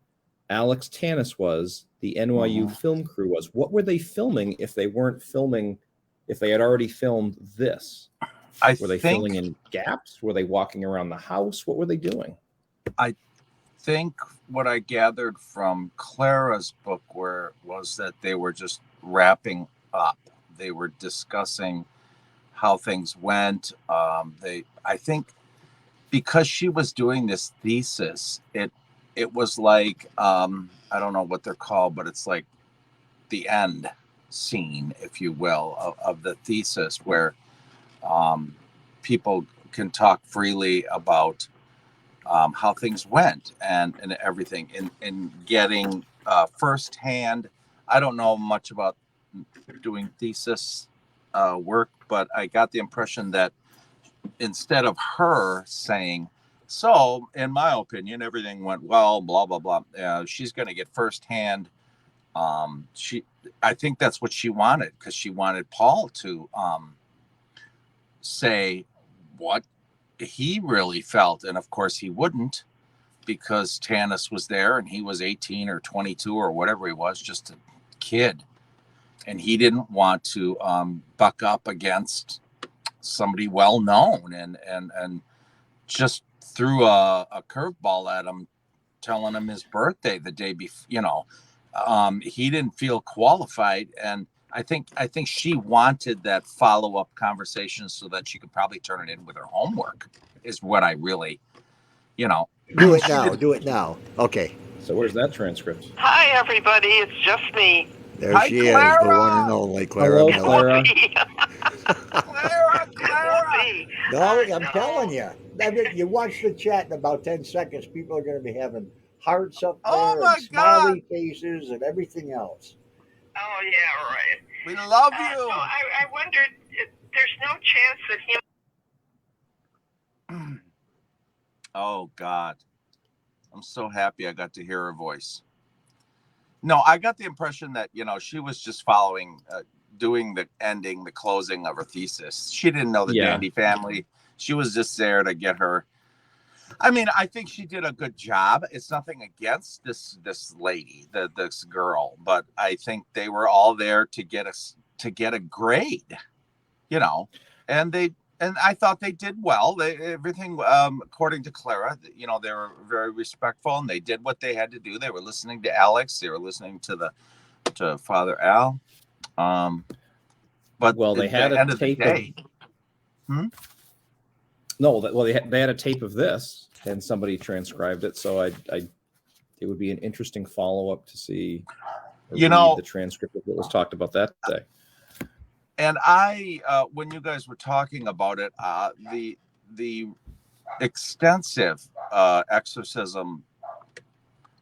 Alex Tanis was. The NYU film crew was. What were they filming if they weren't filming, if they had already filmed this? Were they filling in gaps? Were they walking around the house? What were they doing? I think what I gathered from Clara's book was that they were just wrapping up. They were discussing how things went. I think because she was doing this thesis, it was like, I don't know what they're called, but it's like the end scene, if you will, of the thesis where people can talk freely about how things went and everything and getting firsthand. I don't know much about doing thesis work, but I got the impression that instead of her saying, so in my opinion, everything went well, blah, blah, blah, she's going to get firsthand. I think that's what she wanted, because she wanted Paul to say what he really felt. And of course he wouldn't, because Tanis was there and he was 18 or 22 or whatever he was, just a kid. And he didn't want to buck up against somebody well known and just threw a curveball at him, telling him his birthday the day before. He didn't feel qualified, and I think she wanted that follow-up conversation so that she could probably turn it in with her homework, is what I really, Do it now. Okay. So where's that transcript? Hi, everybody. It's just me. There Hi, she Clara. is, the one and only Clara Hello, Miller. Clara. Clara. No, I'm telling you. You watch the chat in about 10 seconds, people are going to be having hearts up there and smiley faces and everything else. Oh, yeah, right. We love you. So I wondered, if there's no chance that him... Oh, God. I'm so happy I got to hear her voice. No, I got the impression that, she was just following, doing the closing of her thesis. She didn't know the Dandy family. She was just there to get her I mean, I think she did a good job. It's nothing against this lady, this girl, but I think they were all there to get a grade, you know, and I thought they did well. Everything according to Clara, you know, they were very respectful and they did what they had to do. They were listening to Alex. They were listening to Father Al. But Well, they at had the a end of the tape day, No, well, they had a tape of this, and somebody transcribed it. So it would be an interesting follow up to see, or you read know, the transcript of what was talked about that day. and when you guys were talking about it, the extensive exorcism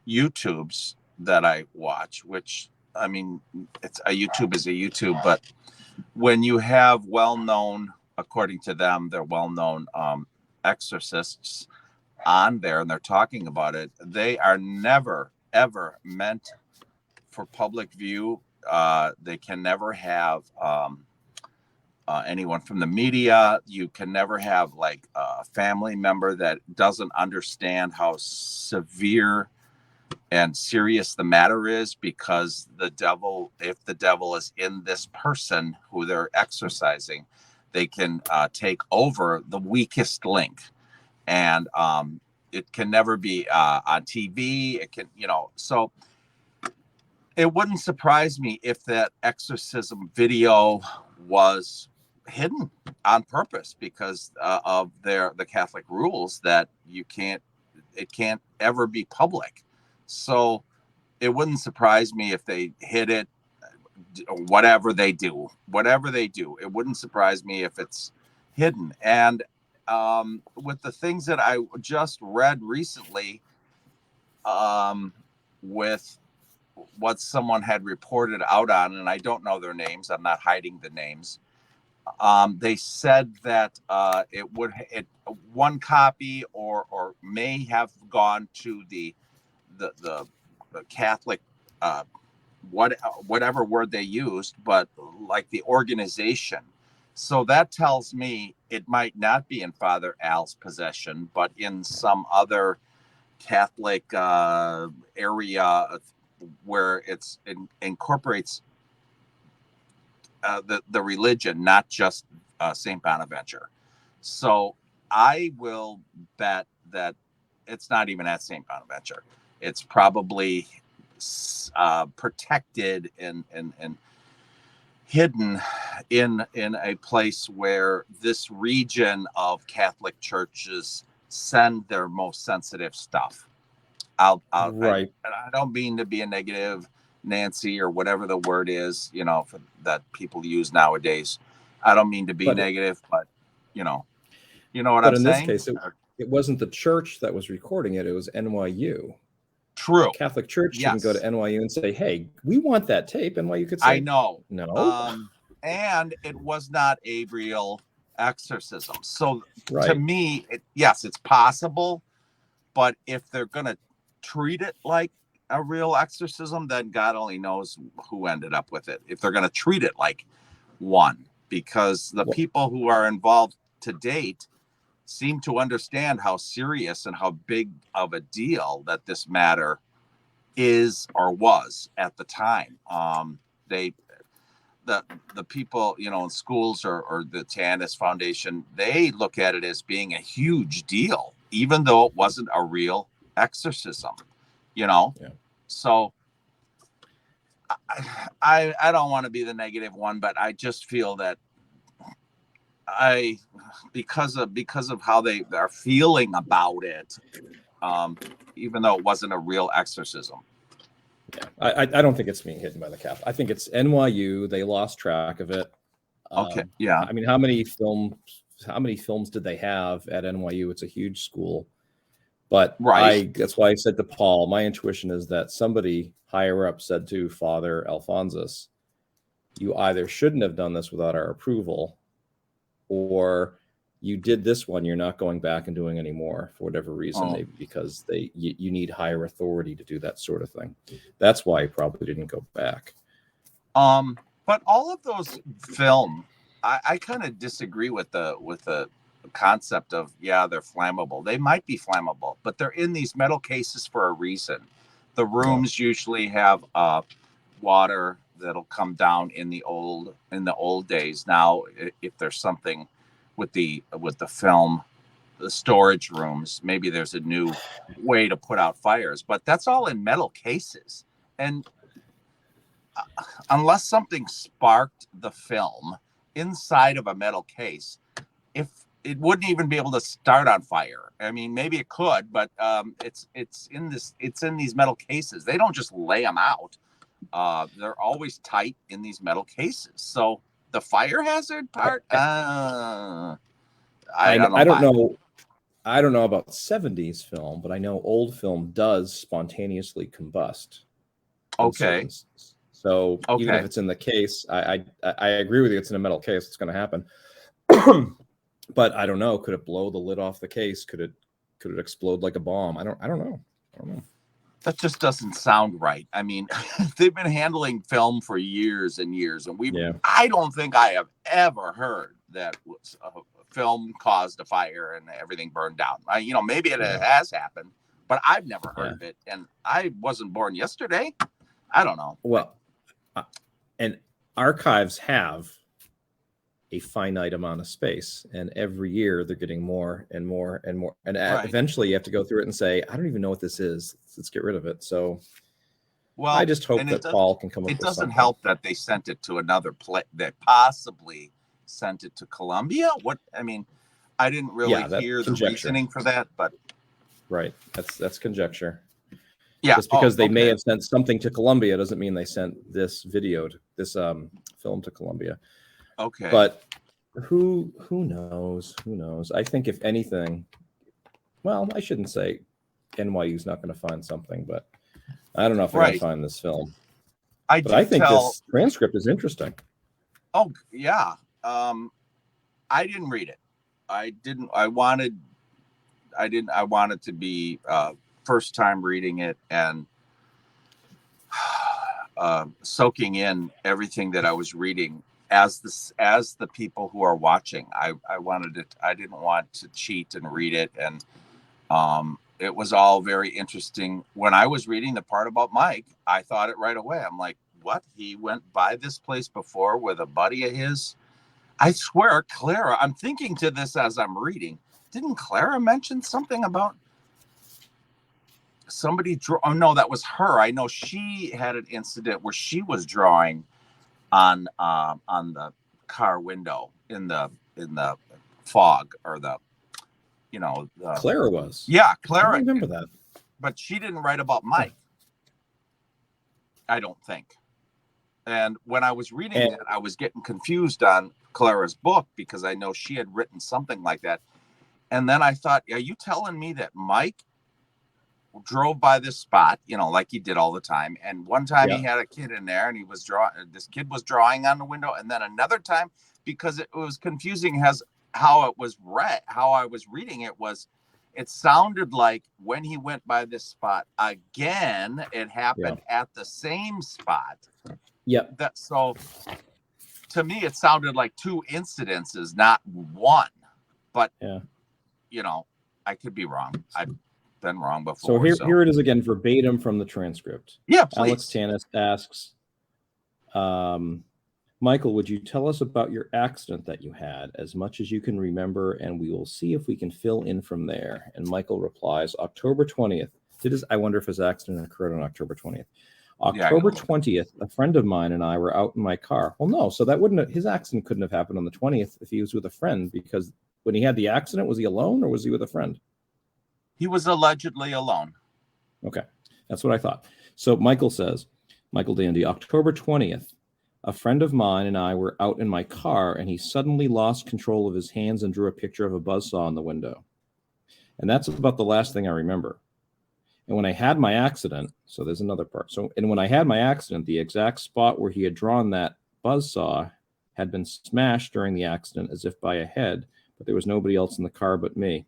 YouTubes that I watch, which I mean, it's a YouTube is a YouTube, but when you have well-known, according to them, they're well-known exorcists on there and they're talking about it, they are never ever meant for public view. They can never have anyone from the media. You can never have like a family member that doesn't understand how severe and serious the matter is, because if the devil is in this person who they're exorcising, they can take over the weakest link. And it can never be on TV. It can, so it wouldn't surprise me if that exorcism video was hidden on purpose because of the Catholic rules that it can't ever be public. So it wouldn't surprise me if they hid it, whatever they do, it wouldn't surprise me if it's hidden. And with the things that I just read recently, with what someone had reported out on, and I don't know their names, I'm not hiding the names. They said that one copy or may have gone to the Catholic, whatever word they used, but like the organization. So that tells me it might not be in Father Al's possession, but in some other Catholic area where it incorporates the religion, not just St. Bonaventure. So I will bet that it's not even at St. Bonaventure. It's probably protected and hidden in a place where this region of Catholic churches send their most sensitive stuff. Right. I don't mean to be a negative Nancy or whatever the word is, that people use nowadays. I don't mean to be negative, but you know what I'm saying? But in this case, it wasn't the church that was recording it. It was NYU. True. Catholic Church didn't go to NYU and say, "Hey, we want that tape." NYU could say, "I know, no." And it was not a real exorcism. So to me, it's possible, but if they're gonna treat it like a real exorcism, then God only knows who ended up with it. If they're gonna treat it like one, because the people who are involved to date seem to understand how serious and how big of a deal that this matter is or was at the time. The people, in schools or the Tanis Foundation, they look at it as being a huge deal, even though it wasn't a real exorcism, So I don't want to be the negative one, but I just feel that because of how they are feeling about it, even though it wasn't a real exorcism. Yeah, I don't think it's being hidden by the Catholic. I think it's NYU. They lost track of it. Okay. Yeah. I mean, how many films did they have at NYU? It's a huge school. But that's why I said to Paul, my intuition is that somebody higher up said to Father Alphonsus, you either shouldn't have done this without our approval, or you did this one, you're not going back and doing any more for whatever reason, maybe because you need higher authority to do that sort of thing. That's why he probably didn't go back. But all of those film, I kind of disagree with the concept of, yeah, they're flammable. They might be flammable, but they're in these metal cases for a reason. The rooms usually have water that'll come down in the old days. Now, if there's something with the film, the storage rooms, maybe there's a new way to put out fires, but that's all in metal cases. And unless something sparked the film inside of a metal case, if it wouldn't even be able to start on fire. I mean, maybe it could, but it's in these metal cases. They don't just lay them out. They're always tight in these metal cases. So the fire hazard part, I don't know. I don't know about 70s film, but I know old film does spontaneously combust. Okay. So even if it's in the case, I agree with you. It's in a metal case. It's going to happen. But I don't know. Could it blow the lid off the case? Could it explode like a bomb? I don't know. That just doesn't sound right. I mean, they've been handling film for years and years, and I don't think I have ever heard that film caused a fire and everything burned down. Maybe it has happened, but I've never heard of it. And I wasn't born yesterday. I don't know. Well, and archives have a finite amount of space, and every year they're getting more and more and more. And eventually you have to go through it and say, I don't even know what this is. Let's get rid of it. So I just hope that Paul can come up with something. It doesn't help that they sent it to another place, that possibly sent it to Columbia. I didn't really hear the reasoning for that, but right. That's conjecture. Yeah. Just because they may have sent something to Columbia doesn't mean they sent this film to Columbia. Okay. But who knows? Who knows? I think if anything, well, I shouldn't say NYU's not going to find something, but I don't know if they're going to find this film. I think this transcript is interesting. Oh, yeah. I didn't read it. I wanted to be first time reading it and soaking in everything that I was reading as the people who are watching. I wanted it. I didn't want to cheat and read it, and it was all very interesting. When I was reading the part about Mike, I thought it right away. I'm like, what? He went by this place before with a buddy of his? I swear, Clara, I'm thinking to this as I'm reading. Didn't Clara mention something about somebody oh no, that was her. I know she had an incident where she was drawing on the car window in the fog, or Clara was. Yeah, Clara. I remember that. But she didn't write about Mike, I don't think. And when I was reading it, I was getting confused on Clara's book because I know she had written something like that. And then I thought, are you telling me that Mike drove by this spot, like he did all the time, and one time he had a kid in there and this kid was drawing on the window, and then another time, because it was confusing as how I was reading it sounded like when he went by this spot again, it happened at the same spot. So to me it sounded like two incidences, not one. But I could be wrong. I've been wrong before. So here it is again, verbatim from the transcript. Yeah, please. Alex Tanis asks, Michael, would you tell us about your accident that you had, as much as you can remember, and we will see if we can fill in from there. And Michael replies, October 20th. I wonder if his accident occurred on October 20th. October 20th, a friend of mine and I were out in my car. Well, no, so his accident couldn't have happened on the 20th if he was with a friend, because when he had the accident, was he alone or was he with a friend? He was allegedly alone. Okay, that's what I thought. So Michael says, Michael Dandy, October 20th, a friend of mine and I were out in my car, and he suddenly lost control of his hands and drew a picture of a buzzsaw in the window. And that's about the last thing I remember. And when I had my accident, so there's another part. And when I had my accident, the exact spot where he had drawn that buzzsaw had been smashed during the accident as if by a head, but there was nobody else in the car but me.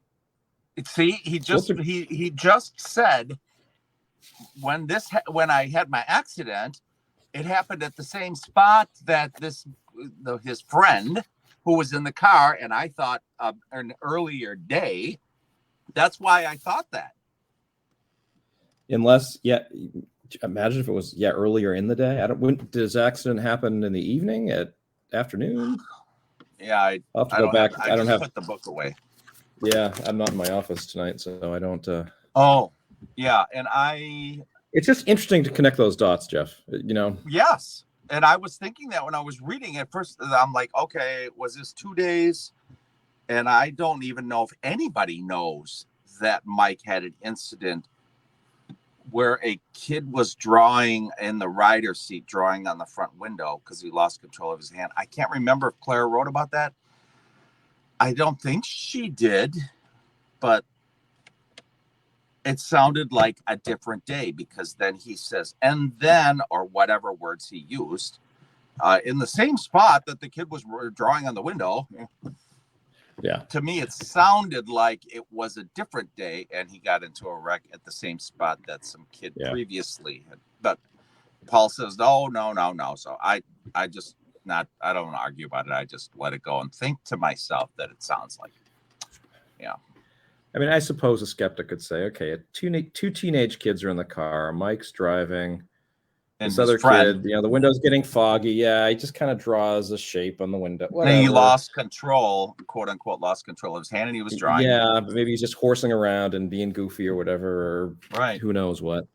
See, he just said when I had my accident, it happened at the same spot that his friend who was in the car, and I thought an earlier day. That's why I thought that. Unless, imagine if it was earlier in the day. Does this accident happen in the evening, at afternoon? Yeah, I'll have to go back. I don't have put the book away. Yeah, I'm not in my office tonight, so I don't. Oh, yeah, and It's just interesting to connect those dots, Jeff. Yes, and I was thinking that when I was reading it first. I'm like, okay, was this 2 days? And I don't even know if anybody knows that Mike had an incident where a kid was drawing in the rider's seat, drawing on the front window because he lost control of his hand. I can't remember if Clara wrote about that. I don't think she did, but it sounded like a different day, because then he says, and then, or whatever words he used, in the same spot that the kid was drawing on the window. Yeah. To me, it sounded like it was a different day, and he got into a wreck at the same spot that some kid previously had. But Paul says, no. So I just I don't want to argue about it. I just let it go and think to myself that it sounds like it. Yeah. I mean, I suppose a skeptic could say, okay, two teenage kids are in the car. Mike's driving. And this other kid, the window's getting foggy. Yeah, he just kind of draws a shape on the window. Whatever. And he lost control, quote unquote, lost control of his hand, and he was drawing. Yeah, but maybe he's just horsing around and being goofy or whatever, or who knows what.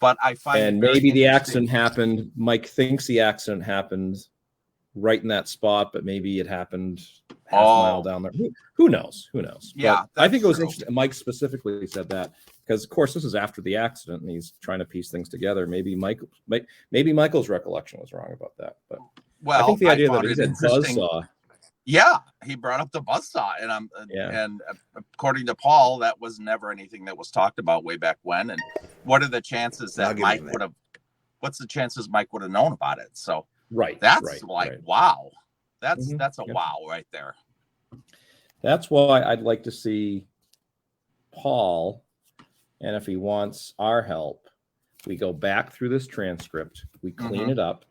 But I find, and maybe the accident happened. Mike thinks the accident happened right in that spot, but maybe it happened half a mile down there. Who knows? Who knows? Yeah, I think it was interesting. Mike specifically said that because, of course, this is after the accident, and he's trying to piece things together. Maybe Michael's recollection was wrong about that. But I think the idea that he said buzzsaw. Yeah, he brought up the buzzsaw, and according to Paul, that was never anything that was talked about way back when. And what are the chances that Mike would have? What's the chances Mike would have known about it? So that's wow, that's a wow right there. That's why I'd like to see Paul, and if he wants our help, we go back through this transcript, we clean it up.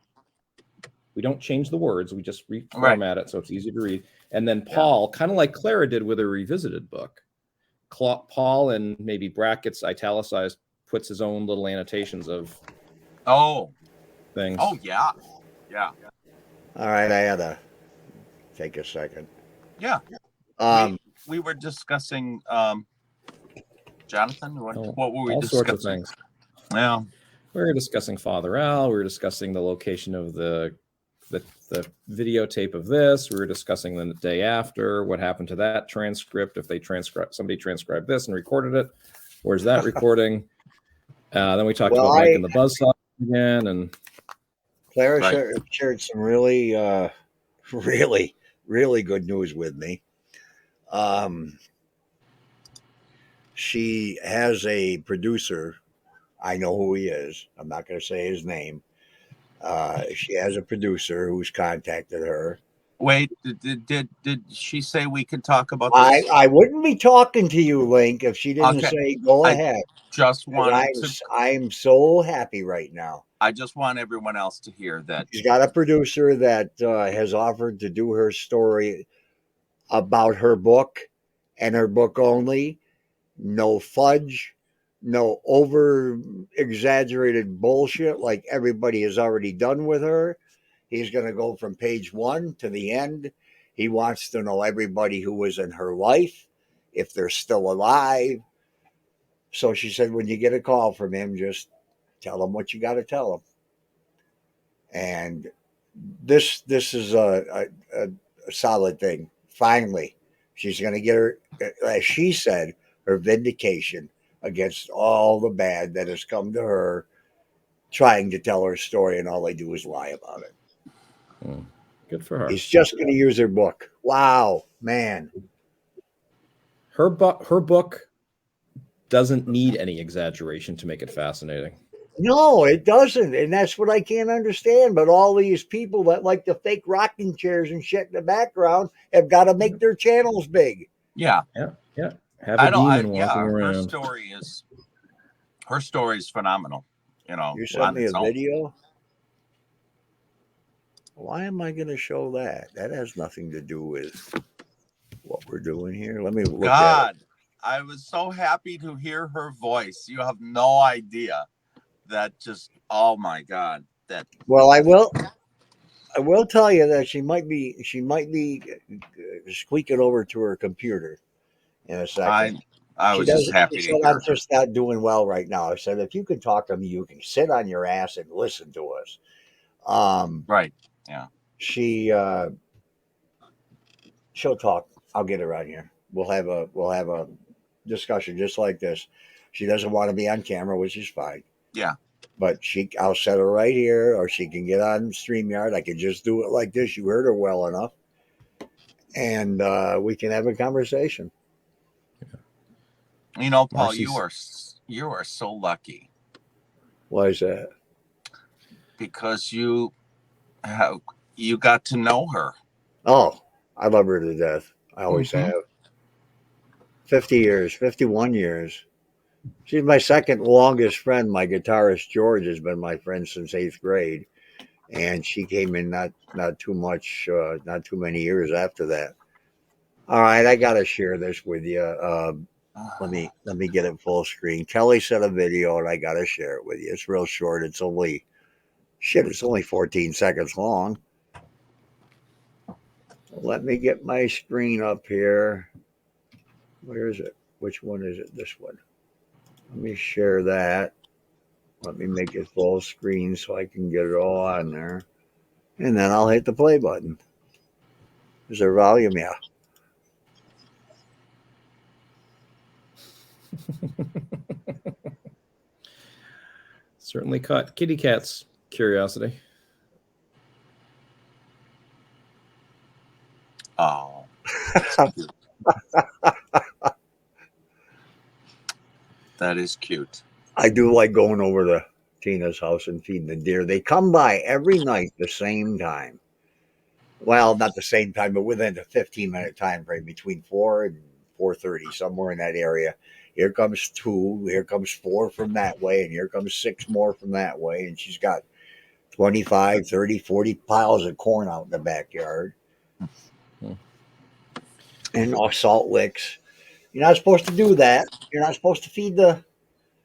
We don't change the words. We just reformat it so it's easy to read. And then Paul, kind of like Clara did with a revisited book, Paul, and maybe brackets, italicized, puts his own little annotations of things. Oh, yeah. Yeah. All right. I had to take a second. Yeah. We were discussing, Jonathan, what were we discussing? All sorts of things. Yeah. We were discussing Father Al. We were discussing the location of the videotape of this. We were discussing the day after what happened to that transcript. If they somebody transcribed this and recorded it, where's that recording? Then we talked about Mike and the buzzsaw again, and Clara shared some really good news with me. She has a producer. I know who he is. I'm not going to say his name. She has a producer who's contacted her. Wait, did she say we could talk about this? I wouldn't be talking to you, Link, if she didn't say go ahead. Just wanted I'm so happy right now. I just want everyone else to hear that she's got a producer that has offered to do her story about her book and her book only. No fudge. No over exaggerated bullshit like everybody has already done with her. He's going to go from page 1 to the end. He wants to know everybody who was in her life, if they're still alive. So she said, when you get a call from him, just tell him what you got to tell him. And this is a solid thing. Finally, she's going to get her, as she said, her vindication against all the bad that has come to her trying to tell her story, and all they do is lie about it. Good for her. He's just going to use her book. Wow, man. Her book doesn't need any exaggeration to make it fascinating. No, it doesn't. And that's what I can't understand. But all these people that like the fake rocking chairs and shit in the background have got to make their channels big. Yeah. Have a demon walking around. Her story is phenomenal. You sent me a video. Why am I going to show that? That has nothing to do with what we're doing here. Let me look at it. God, I was so happy to hear her voice. You have no idea. That just, oh my God. That Well, I will tell you that she might be squeaking over to her computer in a second. I She was just doesn't. She happy to said, hear "I'm her. just not doing well right now." I said, "If you can talk to me, you can sit on your ass and listen to us." Right. Yeah. She'll talk. I'll get her on here. We'll have a discussion just like this. She doesn't want to be on camera, which is fine. Yeah. But I'll set her right here, or she can get on StreamYard. I can just do it like this. You heard her well enough, and we can have a conversation. You know, Paul, Marcy's- you are so lucky Why is that? because you got to know her. Oh, I love her to death. I always Mhm. have. 50 years, 51 years. She's my second longest friend. My guitarist George has been my friend since 8th grade, and she came in not too much, not too many years after that. All right, I gotta share this with you. Let me get it full screen. Kelly sent a video, and I gotta share it with you. It's real short. It's only 14 seconds long. Let me get my screen up here. Where is it? Which one is it? This one. Let me share that. Let me make it full screen so I can get it all on there. And then I'll hit the play button. Is there volume? Yeah. Certainly caught kitty cat's curiosity. Oh. That is cute. I do like going over to Tina's house and feeding the deer. They come by every night the same time. Well, not the same time, but within a 15-minute time frame between 4 and 4:30, somewhere in that area. Here comes 2, here comes 4 from that way, and here comes 6 more from that way. And she's got 25, 30, 40 piles of corn out in the backyard. And salt licks. You're not supposed to do that. You're not supposed to feed the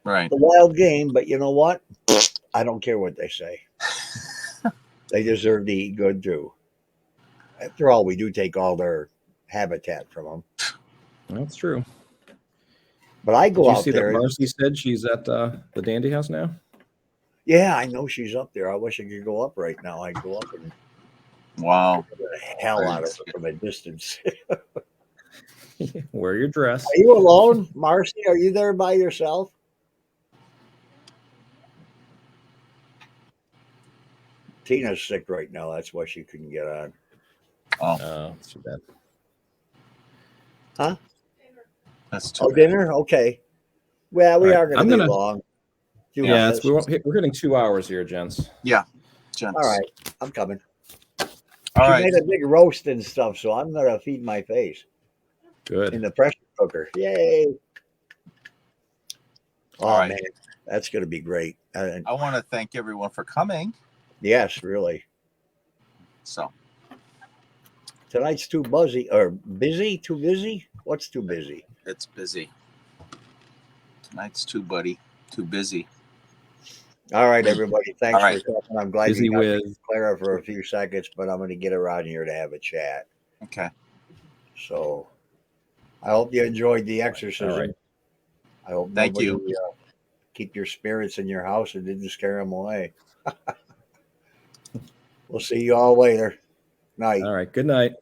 wild game, but you know what? I don't care what they say. They deserve to eat good too. After all, we do take all their habitat from them. That's true. But I go Did you out see there. that Marcy said she's at the Dandy House now? Yeah, I know she's up there. I wish I could go up right now. I'd go up and Wow. get the hell out of her from a distance. Wear your dress. Are you alone, Marcy? Are you there by yourself? Tina's sick right now. That's why she couldn't get on. Oh, that's too bad. Huh? That's too bad. Dinner? Okay. Well, we are going to be long. Yeah, we're getting 2 hours here, gents. Yeah, gents. All right, I'm coming. All she right. made a big roast and stuff, so I'm going to feed my face. Good. In the pressure cooker. Yay. Oh, All right. man, that's going to be great. I want to thank everyone for coming. Yes, really. So. Tonight's too busy or busy? Too busy? What's too busy? It's busy. Tonight's too busy. All right, everybody. Thanks for coming. I'm glad busy you got with Clara for a few seconds, but I'm going to get her on here to have a chat. Okay. So I hope you enjoyed the exorcism. All right. I hope Thank you. Keep your spirits in your house and didn't scare them away. We'll see you all later. Night. All right. Good night.